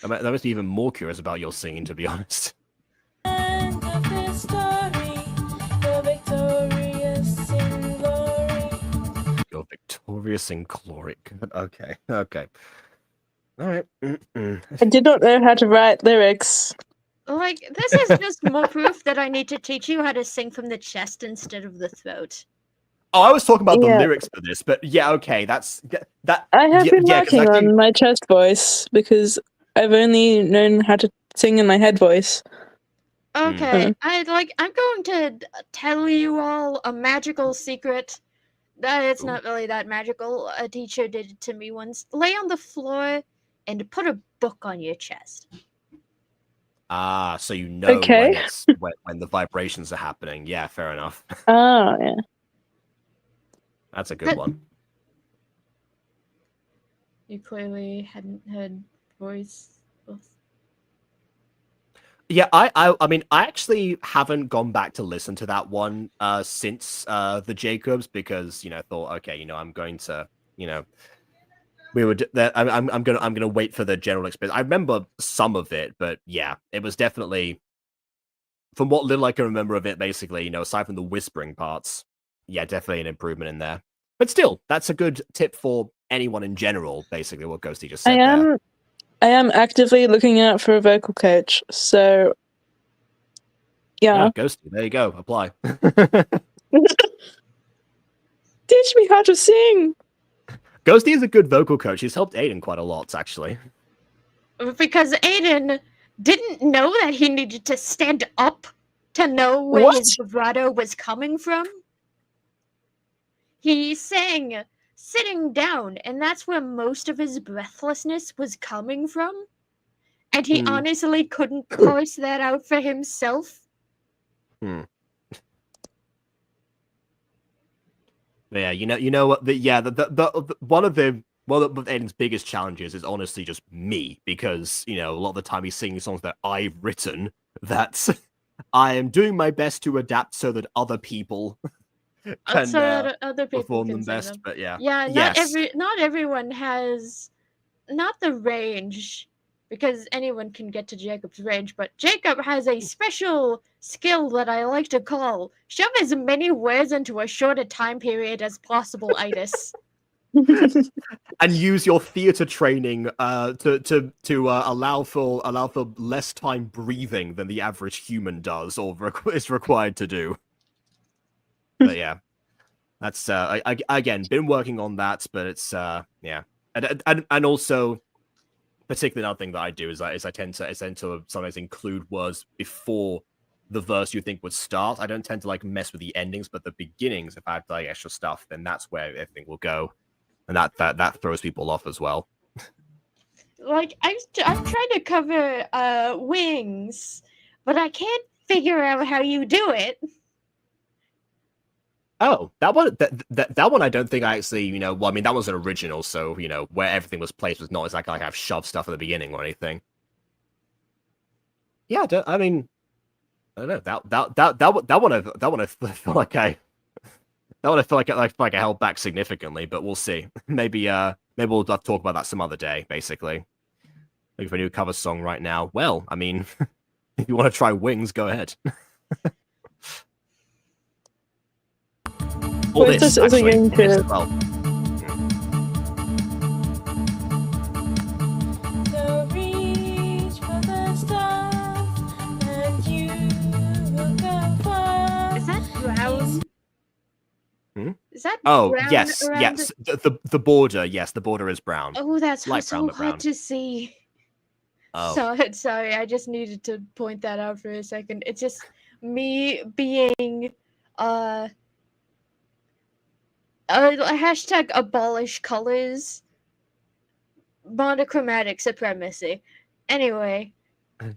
That must be even more curious about your singing, to be honest. End of the story, you're victorious in glory. You're victorious in glory. Okay. All right. I did not know how to write lyrics. Like, this is just more proof that I need to teach you how to sing from the chest instead of the throat. Oh, I was talking about the Yeah. lyrics for this, but yeah, okay, that's that. I have been 'cause working actually- on my chest voice because I've only known how to sing in my head voice. Okay, I'm going to tell you all a magical secret. That it's not really that magical. A teacher did it to me once. Lay on the floor and put a book on your chest. So you know Okay. when it's when the vibrations are happening. Yeah, fair enough. Oh, yeah. That's a good one. You clearly hadn't heard voice. Yeah, I mean, I actually haven't gone back to listen to that one since the Jacobs because thought okay, I'm going to we would I'm gonna wait for the general experience. I remember some of it, but yeah, it was definitely from what little I can remember of it. Basically, aside from the whispering parts, yeah, definitely an improvement in there. But still, that's a good tip for anyone in general. Basically, what Ghosty just said there. I am actively looking out for a vocal coach, so yeah. Ghosty, there you go. Apply. Teach me how to sing. Ghosty is a good vocal coach. He's helped Aiden quite a lot, actually. Because Aiden didn't know that he needed to stand up to know where his vibrato was coming from. He sang sitting down, and that's where most of his breathlessness was coming from. And he honestly couldn't parse that out for himself. But yeah, you know what? One of Aiden's biggest challenges is honestly just me, because a lot of the time he's singing songs that I've written that I am doing my best to adapt so that other people can Other people perform can them sing best. them. But yeah, Yeah, yes. not everyone has not the range, because anyone can get to Jacob's range, but Jacob has a special skill that I like to call shove as many words into a shorter time period as possible, itis. And use your theater training to allow for less time breathing than the average human does or is required to do. But yeah, that's I again been working on that, but it's yeah, and also particularly another thing that I do is I tend to sometimes include words before the verse you think would start. I don't tend to like mess with the endings, but the beginnings, if I have like extra stuff, then that's where everything will go. And that throws people off as well. Like I'm trying to cover wings, but I can't figure out how you do it. Oh, that one I don't think I actually, well, I mean, that was an original, so, where everything was placed was not exactly like I've shoved stuff at the beginning or anything. Yeah, I mean, I don't know, that one I feel like I held back significantly, but we'll see. Maybe we'll talk about that some other day, basically. Looking for a new cover song right now. Well, I mean, if you want to try Wings, go ahead. All Wait, this, this isn't actually. going All this to- as well. So reach for the stars, and you will go far. Is that brown? Is that Oh, brown yes, around yes. The border, yes, the border is brown. Oh, that's Light so brown, but brown. hard to see. Oh. Sorry, I just needed to point that out for a second. It's just me being hashtag abolish colors, monochromatic supremacy. Anyway,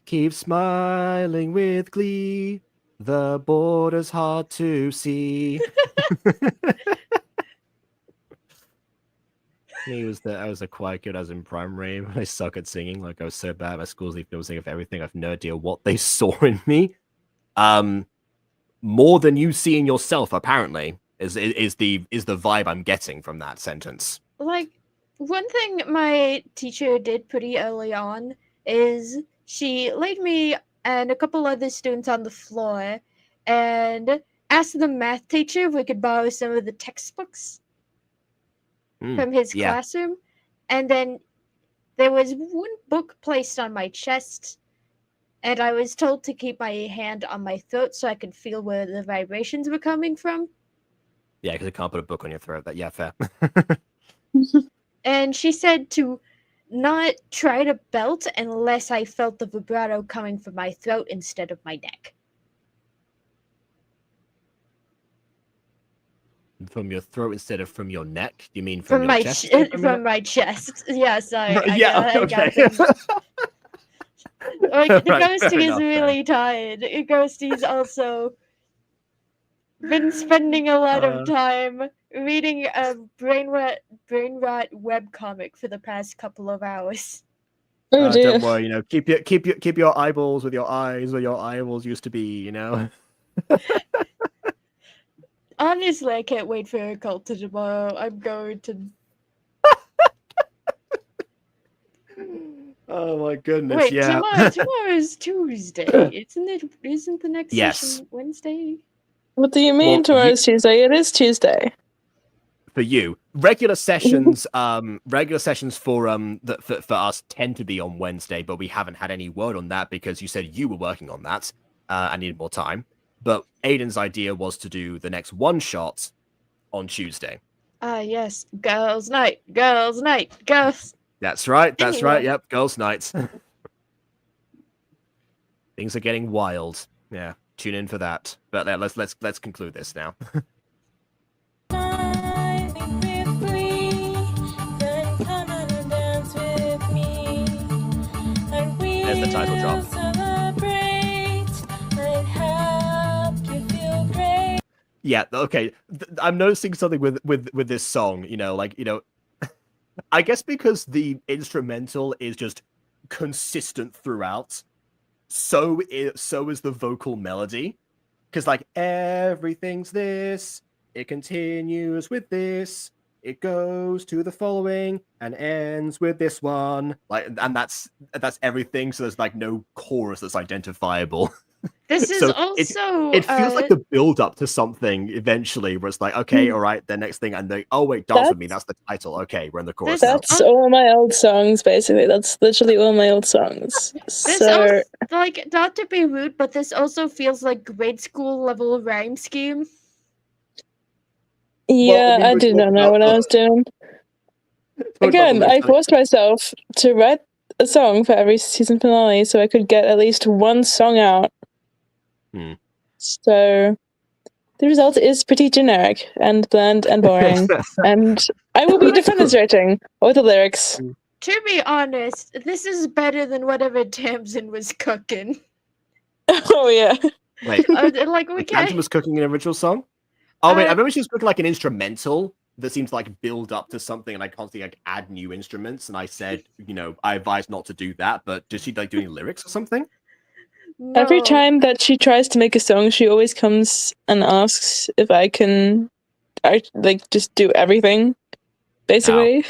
Keep smiling with glee. The border's hard to see. I was a quiet kid. I was in primary. I suck at singing. Like I was so bad. My school's leave me sing of everything. I've no idea what they saw in me. More than you see in yourself, apparently, is the vibe I'm getting from that sentence. like one thing my teacher did pretty early on is she laid me and a couple other students on the floor and asked the math teacher if we could borrow some of the textbooks from his classroom. And then there was one book placed on my chest, and I was told to keep my hand on my throat so I could feel where the vibrations were coming from. Yeah, because I can't put a book on your throat. Yeah, fair. And she said to not try to belt unless I felt the vibrato coming from my throat instead of my neck. From your throat instead of from your neck? You mean from your my chest? from my chest. Yeah, sorry. Okay. Like the Right, fair ghosty is enough, really tired. Ghosty's also been spending a lot of time reading a brain rot webcomic for the past couple of hours. Oh dear. Don't worry, keep your eyeballs with your eyes where your eyeballs used to be, Honestly, I can't wait for a cult to tomorrow. I'm going to. Oh my goodness! Wait, yeah. tomorrow is Tuesday. Isn't the next session Wednesday? What do you mean Well, tomorrow's Tuesday? It is Tuesday. For you, regular sessions for us tend to be on Wednesday, but we haven't had any word on that because you said you were working on that. I needed more time. But Aiden's idea was to do the next one shot on Tuesday. Yes, girls' night, girls' night, girls. That's right. That's right. Anyway. Yep, girls' nights. Things are getting wild. Yeah, tune in for that. But let's conclude this now. I think we're free. Then come on and dance with me. And we There's the title drop. celebrate and help you feel great. Yeah. Okay. I'm noticing something with this song. I guess because the instrumental is just consistent throughout. So is the vocal melody. Because like everything's this, it continues with this, it goes to the following and ends with this one. Like, and that's everything. So there's like no chorus that's identifiable. This is So also it feels like the build up to something eventually, where it's like, okay, all right, the next thing, and they, oh wait, dance with me. That's the title. Okay, we're in the chorus now. That's all my old songs, basically. That's literally all my old songs. this So also, like, not to be rude, but this also feels like grade school level rhyme scheme. yeah, I did not know what I was doing. Again, I forced myself to write a song for every season finale so I could get at least one song out. So the result is pretty generic and bland and boring. And I will be defenestrating all the lyrics. To be honest, this is better than whatever Tamsin was cooking. Oh yeah. Wait, Like we Tamsin can't. was cooking an original song? Oh wait, I remember she was cooking like an instrumental that seems to like build up to something, and I constantly like add new instruments. And I said, I advise not to do that. But does she like doing lyrics or something? No. Every time that she tries to make a song, she always comes and asks if I can, just do everything, basically.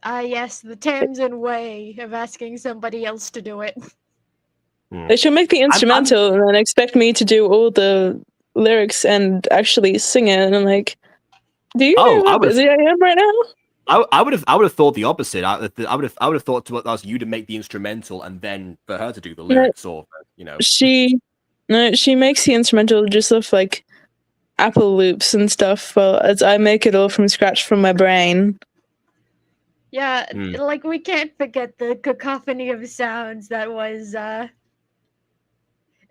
Yes, the Tamsin way of asking somebody else to do it. They should make the instrumental and then expect me to do all the lyrics and actually sing it. And I'm like, do you know how busy I am right now? I would have thought the opposite. I would have thought to ask you to make the instrumental and then for her to do the lyrics, or She makes the instrumental just of like Apple loops and stuff, as I make it all from scratch from my brain. Yeah, like we can't forget the cacophony of sounds that was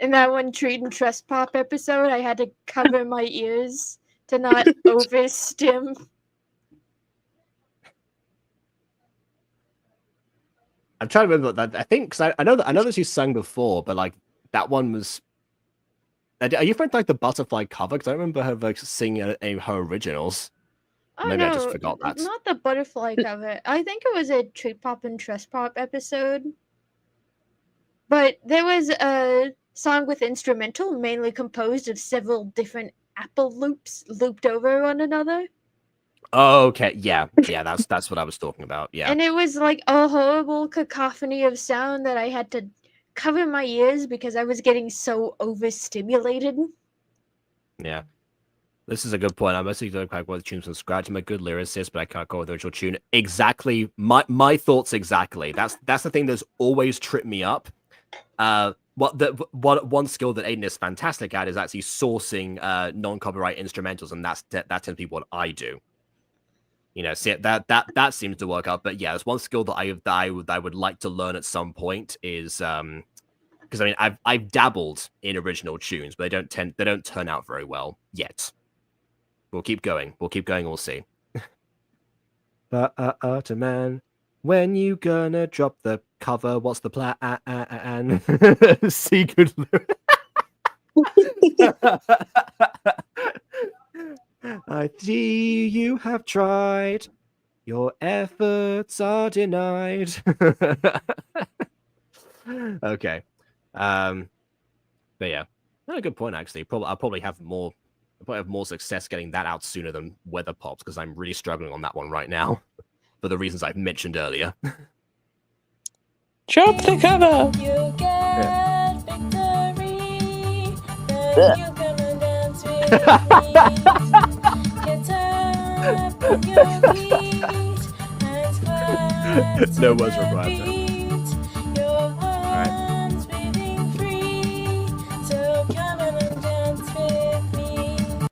in that one Treat and Trust Pop episode. I had to cover my ears to not overstim. I'm trying to remember that. I think because I know that she sang before, but like that one was. Are you referring to like the Butterfly cover? Because I remember her like singing her originals. Oh, Maybe no, I just forgot that. Not the Butterfly cover. I think it was a Treat Pop and Trust Pop episode. But there was a song with instrumental, mainly composed of several different Apple loops looped over one another. Oh, okay, yeah, that's what I was talking about. Yeah, and it was like a horrible cacophony of sound that I had to cover my ears because I was getting so overstimulated. Yeah, this is a good point. I mostly don't quite want to tunes from scratch. I'm a good lyricist, but I can't go with the original tune. Exactly, my thoughts exactly. That's the thing that's always tripped me up. One skill that Aiden is fantastic at is actually sourcing non-copyright instrumentals, and that tends to be what I do. See that seems to work out. But yeah, there's one skill that I would like to learn at some point is because I mean I've dabbled in original tunes, but they don't turn out very well yet. We'll keep going. We'll see. But man, when you gonna drop the cover? What's the plan? Secret. I see you have tried. Your efforts are denied. Okay. But yeah, not a good point actually. I'll probably have more success getting that out sooner than Weather Pops because I'm really struggling on that one right now for the reasons I've mentioned earlier. Drop the cover. You get victory. Then you come and dance with me. Get up on your feet. Hands clasped No to words the required. beat. Your arms waving free. So come on and dance with me.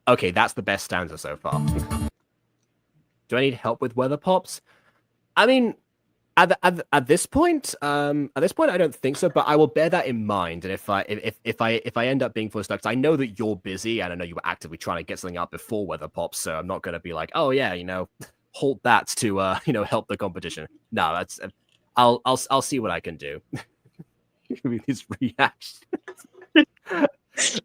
Okay, that's the best stanza so far. Do I need help with Weather Pops? I mean, at this point, I don't think so. But I will bear that in mind. And if I end up being forced stuck, I know that you're busy, and I know you were actively trying to get something out before Weather Pops. So I'm not gonna be like, oh yeah, halt that to help the competition. No, that's I'll see what I can do. With these reactions.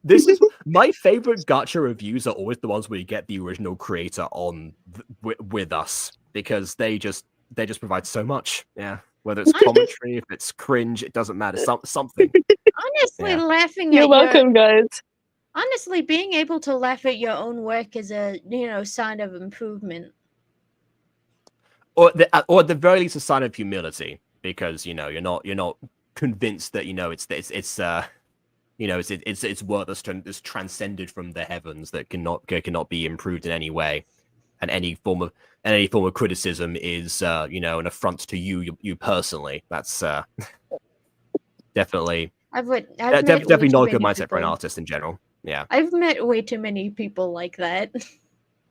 This is my favorite gacha reviews are always the ones where you get the original creator on with us, because they just provide so much. Yeah, whether it's commentary, if it's cringe, it doesn't matter. Something. Honestly, Yeah. laughing You're at welcome, guys. honestly, being able to laugh at your own work is a sign of improvement. Or at the very least, a sign of humility, because you're not convinced that it's worth that's transcended from the heavens, that cannot be improved in any way, and any form of criticism is an affront to you personally. That's definitely I've met definitely way too not a good many mindset for an people. artist in general. Yeah, I've met way too many people like that.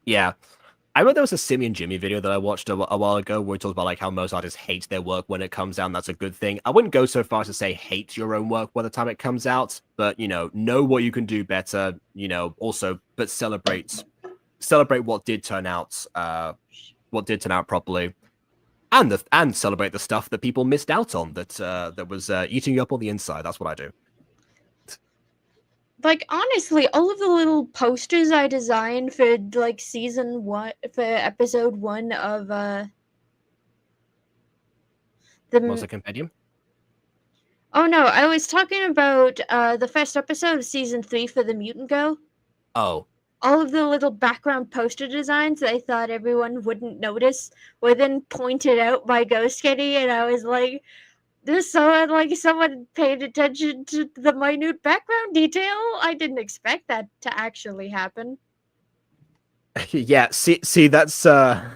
yeah. I remember there was a Simeon Jimmy video that I watched a while ago where he talked about like how most artists hate their work when it comes out. And that's a good thing. I wouldn't go so far as to say hate your own work by the time it comes out, but know what you can do better. Also, but celebrate what did turn out properly, and celebrate the stuff that people missed out on that was eating you up on the inside. That's what I do. Like, honestly, all of the little posters I designed for like season 1, for episode 1 of What's the compendium? Oh no, I was talking about the first episode of season 3 for the Mutant Girl. Oh, all of the little background poster designs that I thought everyone wouldn't notice were then pointed out by Ghost Kitty, and I was like, someone paid attention to the minute background detail. I didn't expect that to actually happen. yeah. See, that's that's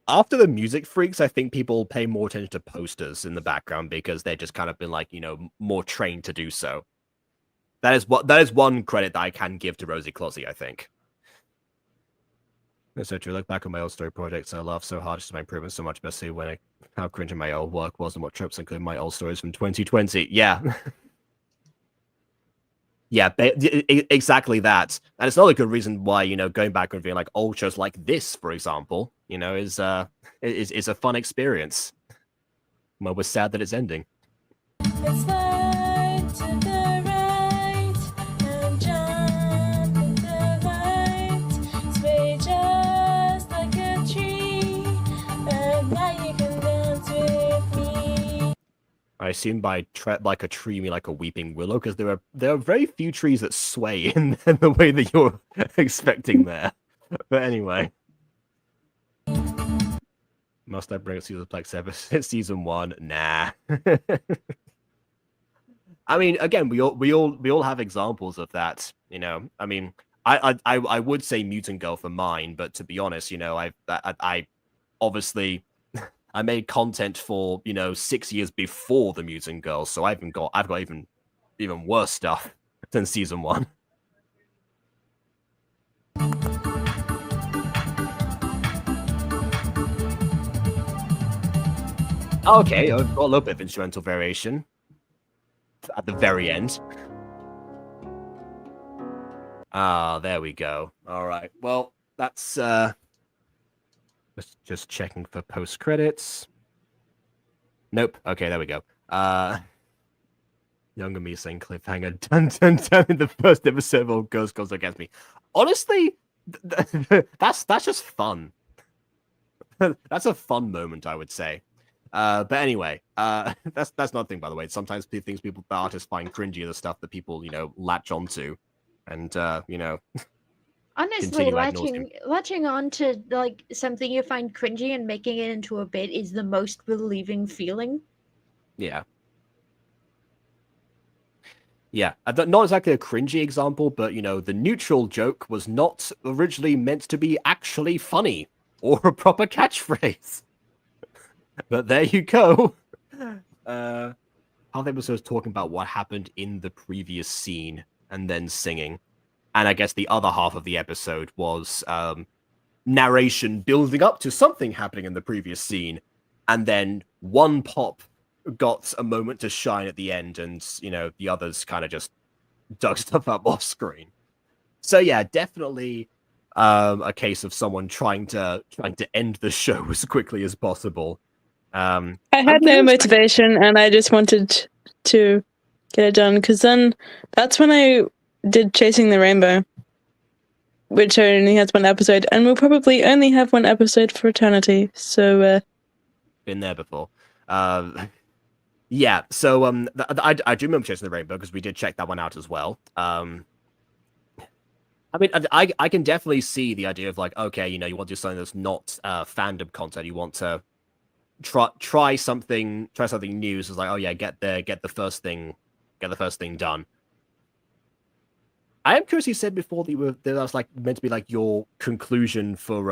after the music freaks. I think people pay more attention to posters in the background because they've just kind of been like more trained to do so. That is one credit that I can give to Rosie Closey, I think. It's so true. Look back on my old story projects, I laughed so hard just my improvement so much, especially when how cringe my old work was and what tropes include my old stories from 2020. Yeah. Yeah, exactly that. And it's another good reason why, going back and being like old shows like this, for example, is a fun experience. Well, we're sad that it's ending. Let's slide to the right and jump in the light. Sway just like a tree, and now you can dance with me. I assume by like a tree, you mean like a weeping willow, because there are very few trees that sway in the way that you're expecting there. But anyway. Must I bring up Season Plex ever season 1? Nah. I mean, again, we all have examples of that. I mean, I would say Mutant Girl for mine, but to be honest, I obviously I made content for 6 years before the Mutant Girl, so I've got even worse stuff than season 1. Okay, I've got a little bit of instrumental variation at the very end. Ah, there we go. All right. Well, that's just checking for post credits. Nope. Okay, there we go. Younger me saying cliffhanger dun in the first episode of Ghost Goes Against Me. Honestly, that's just fun. That's a fun moment, I would say. But anyway, that's nothing, by the way. Sometimes artists find cringy, the stuff that people, latch onto, and Honestly, latching on to like something you find cringy and making it into a bit is the most relieving feeling. Yeah. Yeah, not exactly a cringy example, but the neutral joke was not originally meant to be actually funny or a proper catchphrase. But there you go. Half the episode was talking about what happened in the previous scene and then singing. And I guess the other half of the episode was narration building up to something happening in the previous scene, and then one pop got a moment to shine at the end, and the others kind of just dug stuff up off screen. So yeah, definitely a case of someone trying to end the show as quickly as possible. I had no motivation, and I just wanted to get it done, because then that's when I did Chasing the Rainbow, which only has one episode, and we'll probably only have one episode for eternity. So been there before. Yeah, so I do remember Chasing the Rainbow because we did check that one out as well. I mean, I can definitely see the idea of like, okay, you want to do something that's not fandom content. You want to try something new. So it's like, oh yeah, get the first thing done. I am curious. You said before that that was like meant to be like your conclusion for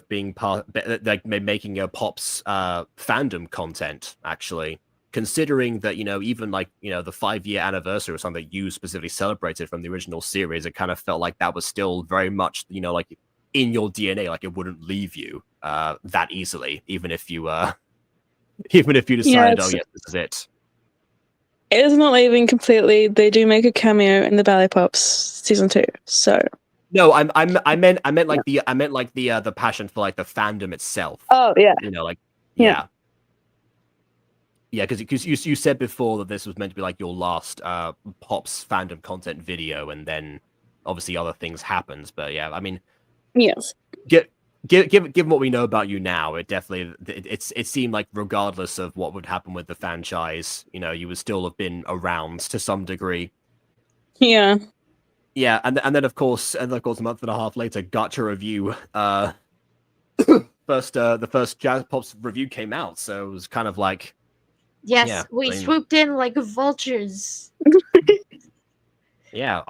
being part, like making a Pops fandom content. Actually, considering that even like the 5-year anniversary or something that you specifically celebrated from the original series, it kind of felt like that was still very much like in your DNA, like it wouldn't leave you that easily, even if you decided, oh yes, this is it. It is not leaving completely. They do make a cameo in the Ballet Pops season 2. So no, I meant like the passion for like the fandom itself. Oh yeah, yeah, because you said before that this was meant to be like your last Pops fandom content video, and then obviously other things happened. But yeah, I mean, yes. Given what we know about you now, it definitely it seemed like regardless of what would happen with the fan-chise, you would still have been around to some degree. Yeah. Yeah, and then of course a month and a half later, Gacha review, the first Jazz Pops review came out, so it was kind of like, yes, yeah, we swooped in like vultures. Yeah,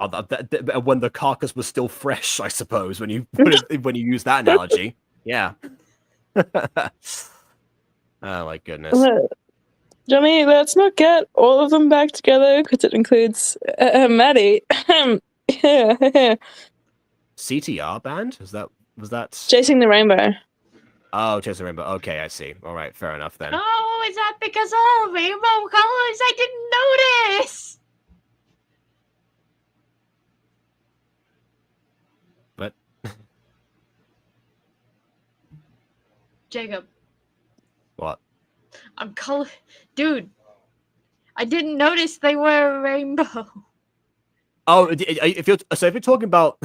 when the carcass was still fresh, I suppose, when you use that analogy. Yeah. Oh my goodness. Johnny, let's not get all of them back together because it includes Maddie. Yeah. CTR band? Was that Chasing the Rainbow? Oh, Chasing the Rainbow. Okay, I see. All right, fair enough then. Oh, is that because all rainbow colors? I didn't notice. But Jacob. What? Dude, I didn't notice they were a rainbow. Oh, if you're talking about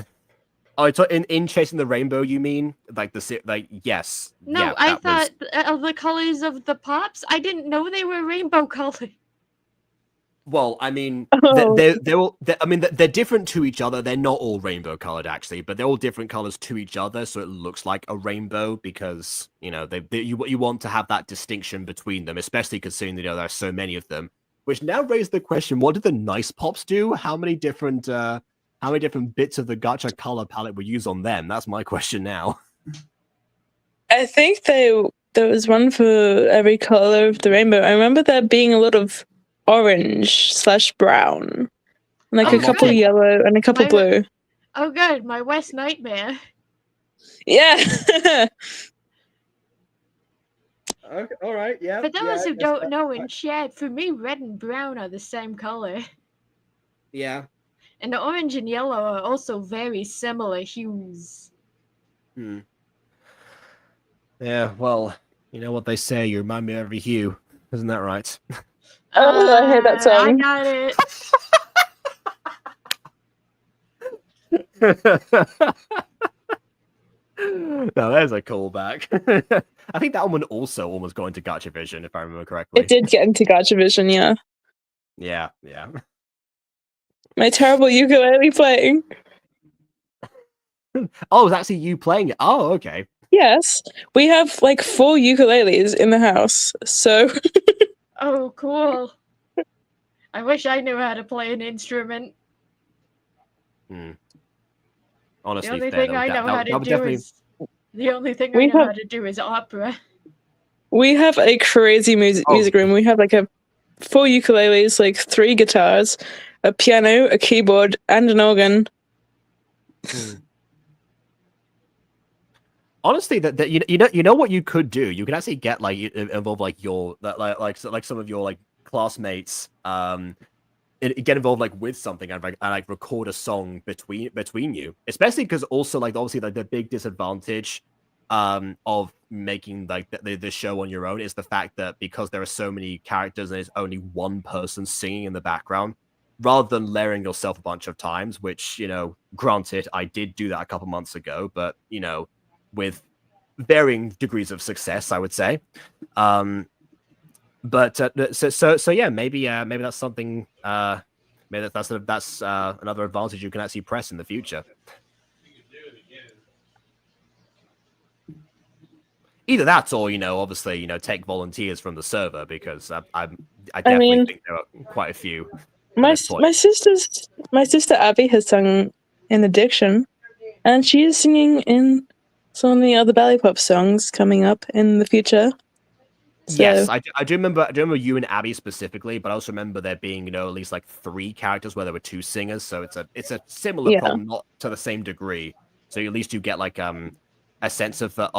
in Chasing the Rainbow, you mean like yes. No, yeah, I thought the colors of the Pops. I didn't know they were rainbow colored. Well, I mean, Oh. they're different to each other. They're not all rainbow colored, actually, but they're all different colors to each other, so it looks like a rainbow because you want to have that distinction between them, especially considering there are so many of them. Which now raises the question: what did the nice Pops do? How many different bits of the Gacha color palette were used on them? That's my question now. I think there was one for every color of the rainbow. I remember there being a lot of orange/brown, like a couple yellow and a couple blue. Oh, good. My West Nightmare. Yeah. Okay, all right, yeah. For those who don't know, in chat, for me, red and brown are the same color. Yeah. And the orange and yellow are also very similar hues. Yeah, well, you know what they say, you remind me of every hue. Isn't that right? Oh, I hate that song. I got it. No, there's a callback. I think that one also almost got into Gacha Vision, if I remember correctly. It did get into Gacha Vision, yeah. Yeah. My terrible ukulele playing. Oh, it's actually you playing it. Oh, okay. Yes. We have like 4 ukuleles in the house, so... Oh, cool. I wish I knew how to play an instrument. Honestly, the only thing I know how to do is opera. We have a crazy music room. We have like 4 ukuleles, like 3 guitars, a piano, a keyboard, and an organ. honestly, that you know what you could do. You could actually get like involve like your like some of your like classmates get involved like with something and like record a song between you, especially because also like obviously like the big disadvantage of making like the show on your own is the fact that because there are so many characters and there's only one person singing in the background, rather than layering yourself a bunch of times, which, granted, I did do that a couple months ago, but with varying degrees of success, I would say. But so yeah, maybe that's something. Maybe that's another advantage you can actually press in the future. Either that, or obviously, take volunteers from the server because I definitely think there are quite a few. My sister Abby has sung in Addiction, and she is singing in some of the other Ballet Pop songs coming up in the future. So, yes, I do remember you and Abby specifically, but I also remember there being at least like 3 characters where there were 2 singers, so it's a similar problem, not to the same degree. So at least you get like a sense of the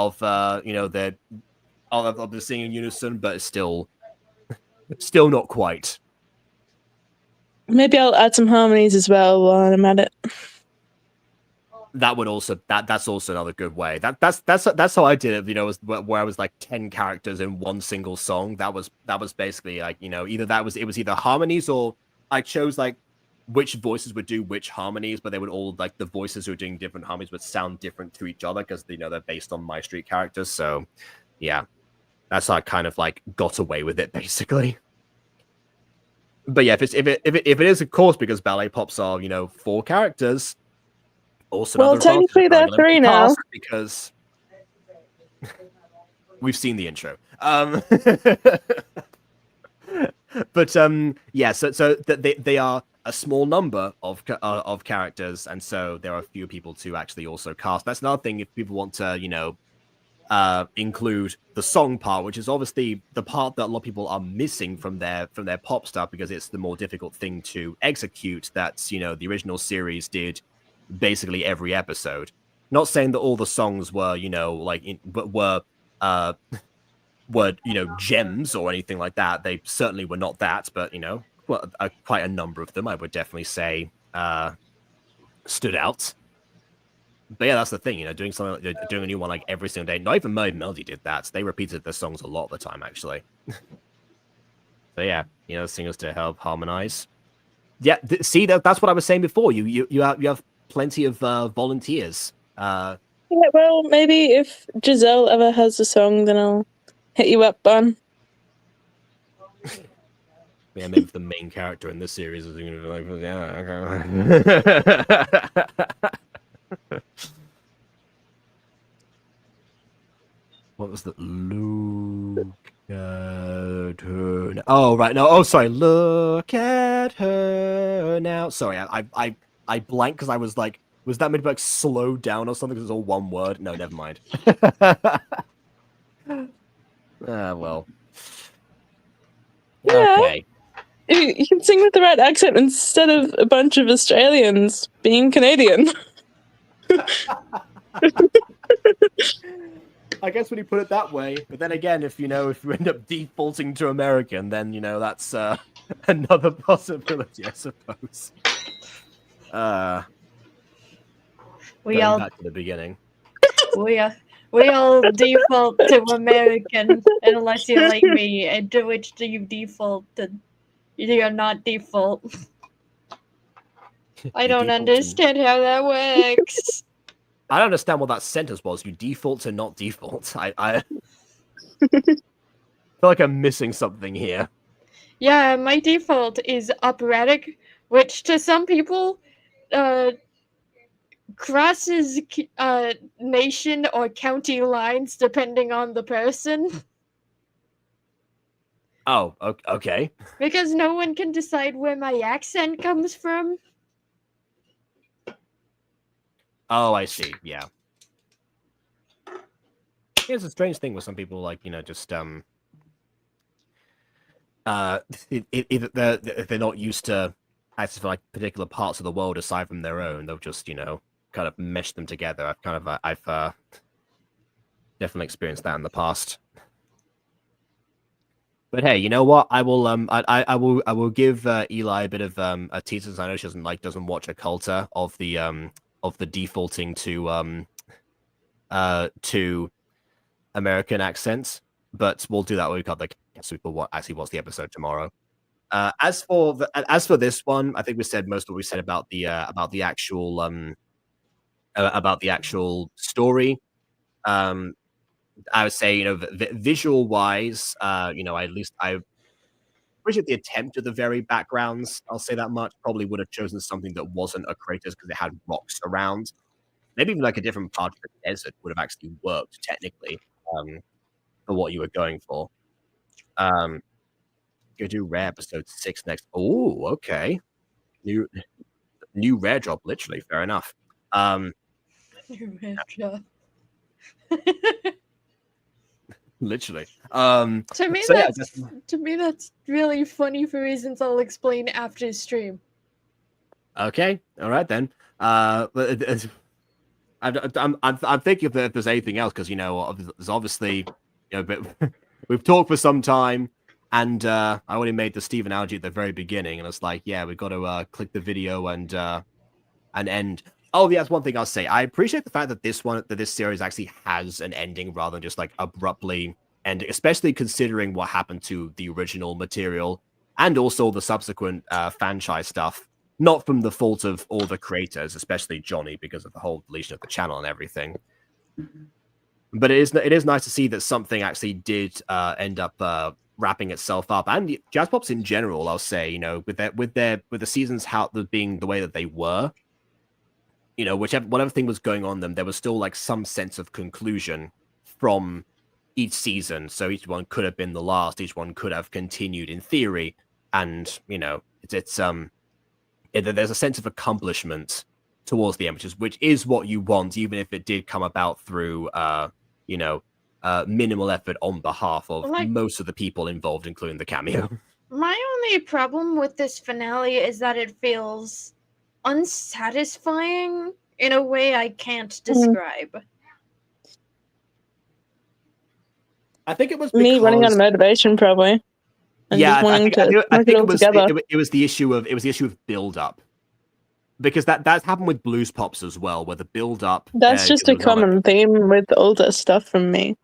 singing in unison, but it's still not quite. Maybe I'll add some harmonies as well while I'm at it. That would also that's also another good way. That's how I did it. Was where I was like 10 characters in one single song. That was basically like either it was either harmonies, or I chose like which voices would do which harmonies, but they would all like the voices who are doing different harmonies would sound different to each other because they're based on My Street characters. So yeah, that's how I kind of like got away with it basically. But yeah, if it is, of course, because ballet pops are 4 characters. Also, well, technically they're 3 now because we've seen the intro. But yeah, so they are a small number of characters, and so there are fewer people to actually also cast. That's another thing if people want to include the song part, which is obviously the part that a lot of people are missing from their pop stuff because it's the more difficult thing to execute. That's the original series did basically every episode. Not saying that all the songs were were gems or anything like that. They certainly were not that, but quite a number of them I would definitely say stood out. But yeah, that's the thing, doing something like doing a new one like every single day. Not even Melody did that. They repeated their songs a lot of the time, actually. So yeah, singers to help harmonize. Yeah, see that's what I was saying before. You have plenty of volunteers. Yeah, well, maybe if Giselle ever has a song, then I'll hit you up, Bun. Yeah, maybe if the main character in this series is going to be like, yeah, okay. What was the look at her now? Oh right, no. Oh sorry, look at her now. Sorry, I blanked because I was like, was that meant to be like slow down or something? Because it's all one word. No, never mind. Well. Yeah. Okay. You can sing with the right accent instead of a bunch of Australians being Canadian. I guess when you put it that way, but then again, if you end up defaulting to American, then that's another possibility, I suppose. We all back to the beginning. we all default to American unless you're like me. And to which do you default? You're not default. I don't understand how that works. I don't understand what that sentence was. You default to not default. I feel like I'm missing something here. Yeah, my default is operatic, which to some people crosses nation or county lines depending on the person. Oh, okay. Because no one can decide where my accent comes from. Oh, I see. Yeah. It's a strange thing with some people, like just if they're not used to access for like particular parts of the world aside from their own, they'll just kind of mesh them together. Definitely experienced that in the past. But hey, you know what? I will I will give Eli a bit of a teaser, since I know she doesn't watch a culture of the defaulting to American accents, but we'll do that when we cut the super what actually watch the episode tomorrow. As for this one, I think we said most of what we said about the actual story. I would say, you know, visual wise, you know, at least I appreciate the attempt at the very backgrounds. I'll say that much. Probably would have chosen something that wasn't a crater because it had rocks around. Maybe even like a different part of the desert would have actually worked technically for what you were going for. Go do rare episode 6 next. Oh, okay. New rare drop, literally. Fair enough. Literally. To me, so yeah, to me, that's really funny for reasons I'll explain after stream. Okay, all right then. But I'm thinking if there's anything else, because you know, there's obviously, you know, but we've talked for some time, and I already made the Steve analogy at the very beginning, and it's like, yeah, we've got to click the video and end. Oh, yeah, that's one thing I'll say. I appreciate the fact that this series actually has an ending rather than just like abruptly ending, especially considering what happened to the original material and also the subsequent fan-chise stuff. Not from the fault of all the creators, especially Johnny, because of the whole deletion of the channel and everything. But it is nice to see that something actually did end up wrapping itself up, and the Jazz Pops in general. I'll say, you know, with the seasons being the way that they were, you know, whatever thing was going on them, there was still like some sense of conclusion from each season. So each one could have been the last. Each one could have continued in theory, and you know, there's a sense of accomplishment towards the end, which is what you want, even if it did come about through, you know, minimal effort on behalf of most of the people involved, including the cameo. My only problem with this finale is that it feels unsatisfying in a way I can't describe. I think it was me running out of motivation, probably. And yeah, just wanting I think together. it was the issue of build up, because that's happened with Blues Pops as well, where the build up. That's just a common theme with older stuff from me.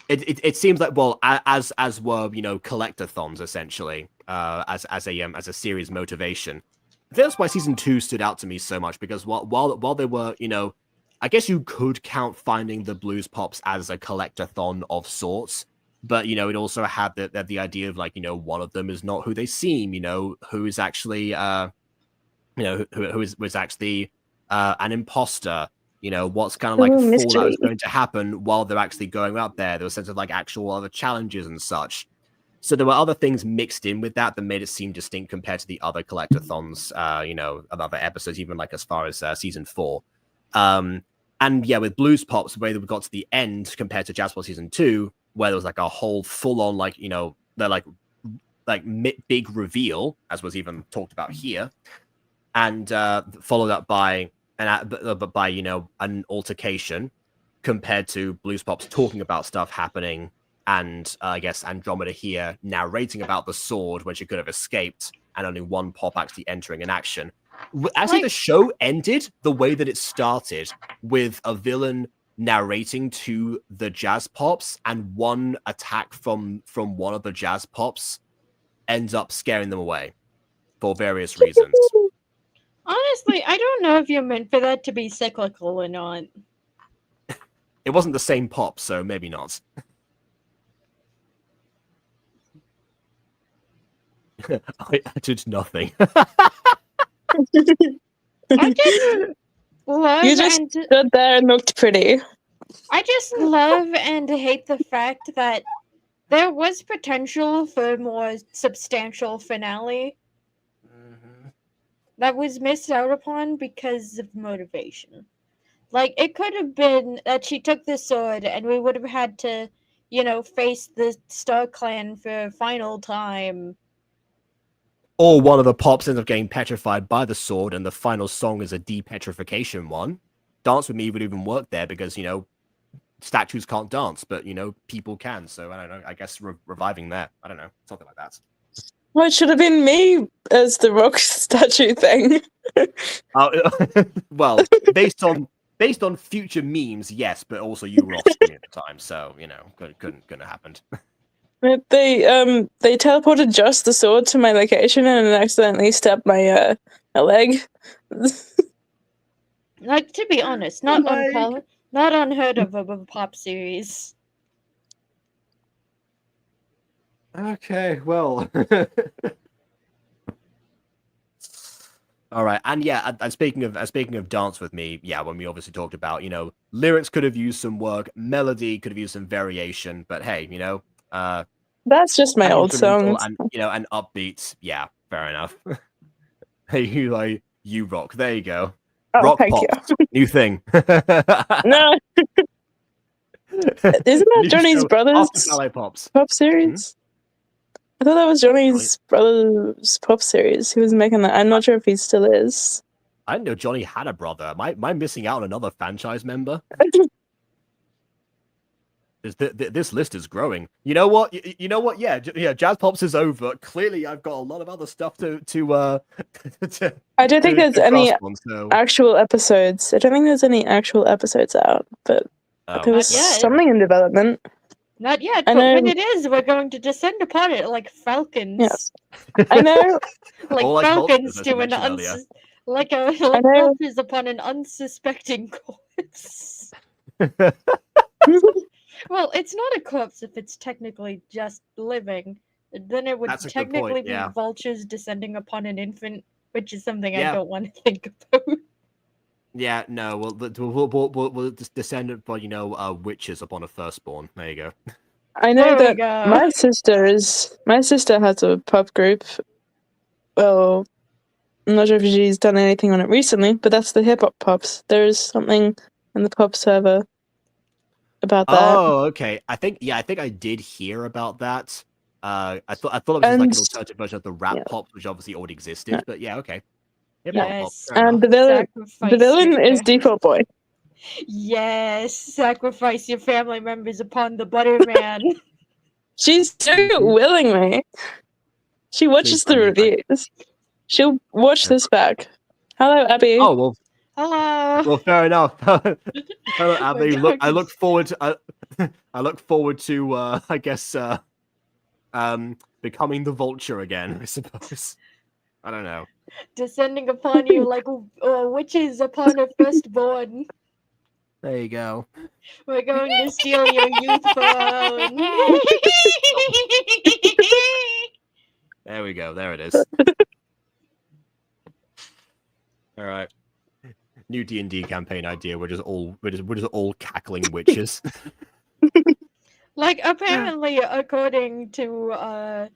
It seems like, well, as were, you know, collectathons essentially, as a series motivation. That's why season 2 stood out to me so much, because while they were, you know, I guess you could count finding the Blues Pops as a collectathon of sorts, but you know, it also had the idea of, like, you know, one of them is not who they seem, you know, who is actually you know, who was actually an imposter. You know, what's kind of like fallout is going to happen while they're actually going out there. There was a sense of like actual other challenges and such. So there were other things mixed in with that made it seem distinct compared to the other collectathons, you know, of other episodes, even like as far as season 4. And yeah, with Blues Pops, the way that we got to the end compared to Jazz Pop season 2, where there was like a whole full-on, like, you know, they're like big reveal, as was even talked about here, and followed up by you know, an altercation, compared to Blues Pops talking about stuff happening, and I guess Andromeda here narrating about the sword when she could have escaped, and only one pop actually entering in action. Actually, the show ended the way that it started, with a villain narrating to the Jazz Pops, and one attack from one of the Jazz Pops ends up scaring them away for various reasons. Honestly, I don't know if you're meant for that to be cyclical or not. It wasn't the same pop, so maybe not. I did nothing. I just love you just stood there and looked pretty. I just love and hate the fact that there was potential for a more substantial finale that was missed out upon because of motivation. Like, it could have been that she took the sword and we would have had to, you know, face the Star Clan for a final time. Or one of the Pops ends up getting petrified by the sword, and the final song is a depetrification one. Dance With Me would even work there, because, you know, statues can't dance, but people can. So I don't know. I guess reviving that. I don't know, something like that. Well, it should have been me as the rock statue thing. Well, based on future memes, yes, but also you were off screen at the time, so couldn't have happened. They teleported just the sword to my location and accidentally stabbed my leg. Like, to be honest, not Like- not unheard of a pop series. Okay, well. All right, and yeah, and speaking of Dance With Me, yeah, when we obviously talked about, lyrics could have used some work, melody could have used some variation, but hey, That's just my an old instrumental songs. and upbeats, yeah, fair enough. Hey, you rock. There you go. Oh, Rock thank pop, new thing. No, isn't that New Johnny's show brother's after Ballet Pops? pop series? I thought that was Johnny's brother's pop series. He was making that. I'm not sure if he still is. I didn't know Johnny had a brother. Am I missing out on another fan-chise member? This list is growing. You know what? Yeah, Jazz Pops is over. Clearly, I've got a lot of other stuff to I don't think there's any grasp on, so. actual episodes. I don't think there's any actual episodes out, but there was Not yet. something in development. Not yet, I but when know- it is, we're going to descend upon it like falcons. Yes. I know. Like Or like falcons vultures, as you to an mentioned earlier. like know. vultures upon an unsuspecting corpse. Well, it's not a corpse if it's technically just living. Then it would That's a good technically point, be yeah. vultures descending upon an infant, which is something Yeah. I don't want to think about. Yeah, no, we'll just descend upon witches upon a firstborn. There you go. I know There we that go. my sister has a pub group. Well, I'm not sure if she's done anything on it recently, but that's the hip hop pops. There's something in the pub server about that. Oh, okay. I think I did hear about that. I thought it was just like an And- alternative version of the rap yeah. pops, which obviously already existed. Yeah. But yeah, okay. Hip-hop pop, Yes. fair And enough. the villain Sacrifice is Default Boy. Yes, sacrifice your family members upon the Butterman. She's doing it willingly. She watches the Please tell me reviews. She'll watch this back. Hello, Abby. Oh well, Hello. fair enough. Hello, Abby. going I to- look forward to. I look forward to. I guess. Becoming the vulture again. I suppose. I don't know. Descending upon you like witches upon a firstborn. There you go. We're going to steal your youth for our own. There we go. There it is. All right. New D&D campaign idea. We're just all cackling witches. Like, apparently, according to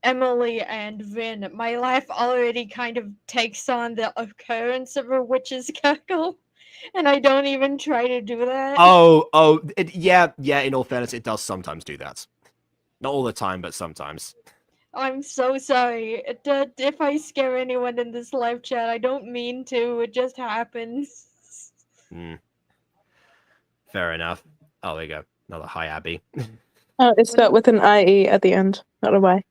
Emily and Vin, my life already kind of takes on the occurrence of a witch's cackle, and I don't even try to do that. Yeah. In all fairness, it does sometimes do that. Not all the time, but sometimes. I'm so sorry. If I scare anyone in this live chat, I don't mean to. It just happens. Fair enough. Oh, there you go. Another hi, Abby. Oh, it's spelled with an IE at the end, not a Y.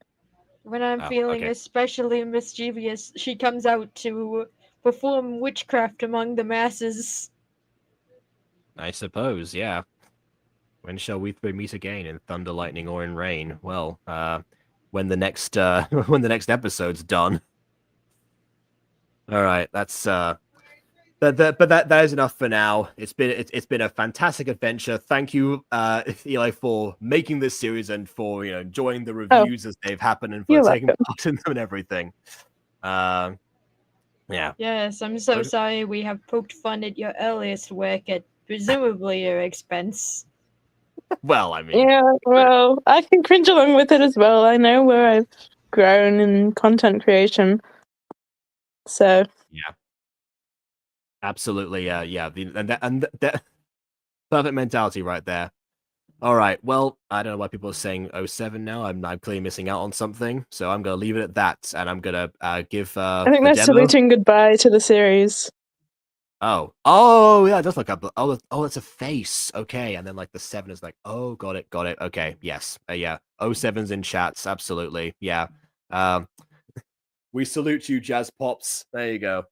When I'm Oh, feeling okay. especially mischievous, she comes out to perform witchcraft among the masses. I suppose, yeah. When shall we three meet again in thunder, lightning, or in rain? Well, when the next when the next episode's done. All right, that's but that is enough for now. It's been a fantastic adventure. Thank you, Eli, for making this series and for enjoying the reviews as they've happened and for You're taking welcome. part in them and everything. Yeah. Yes, I'm so Okay. sorry we have poked fun at your earliest work at presumably your expense. Well, I mean, Yeah, well, I can cringe along with it as well. I know where I've grown in content creation. So, absolutely, yeah. That perfect mentality right there. All right, well, I don't know why people are saying 07 now. I'm clearly missing out on something, so I'm gonna leave it at that, and I'm gonna give I think the they're demo. saluting goodbye to the series. Oh, yeah, it does look up. Oh, it's a face. Okay, and then like the 7 is like, oh, got it. Okay, yes, yeah. 07's in chats, absolutely, yeah. We salute you, Jazz Pops. There you go.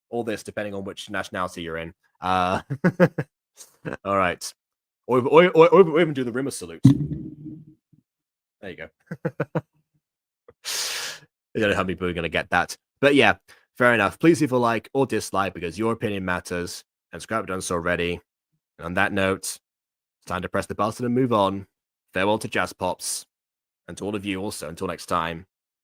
All this depending on which nationality you're in. All right, or even do the Rimmer salute. There you go. I don't know how many people are going to get that, but yeah. Fair enough. Please leave a like or dislike because your opinion matters. And subscribe if you haven't done so already. And on that note, it's time to press the button and move on. Farewell to Jazz Pops. And to all of you also, until next time,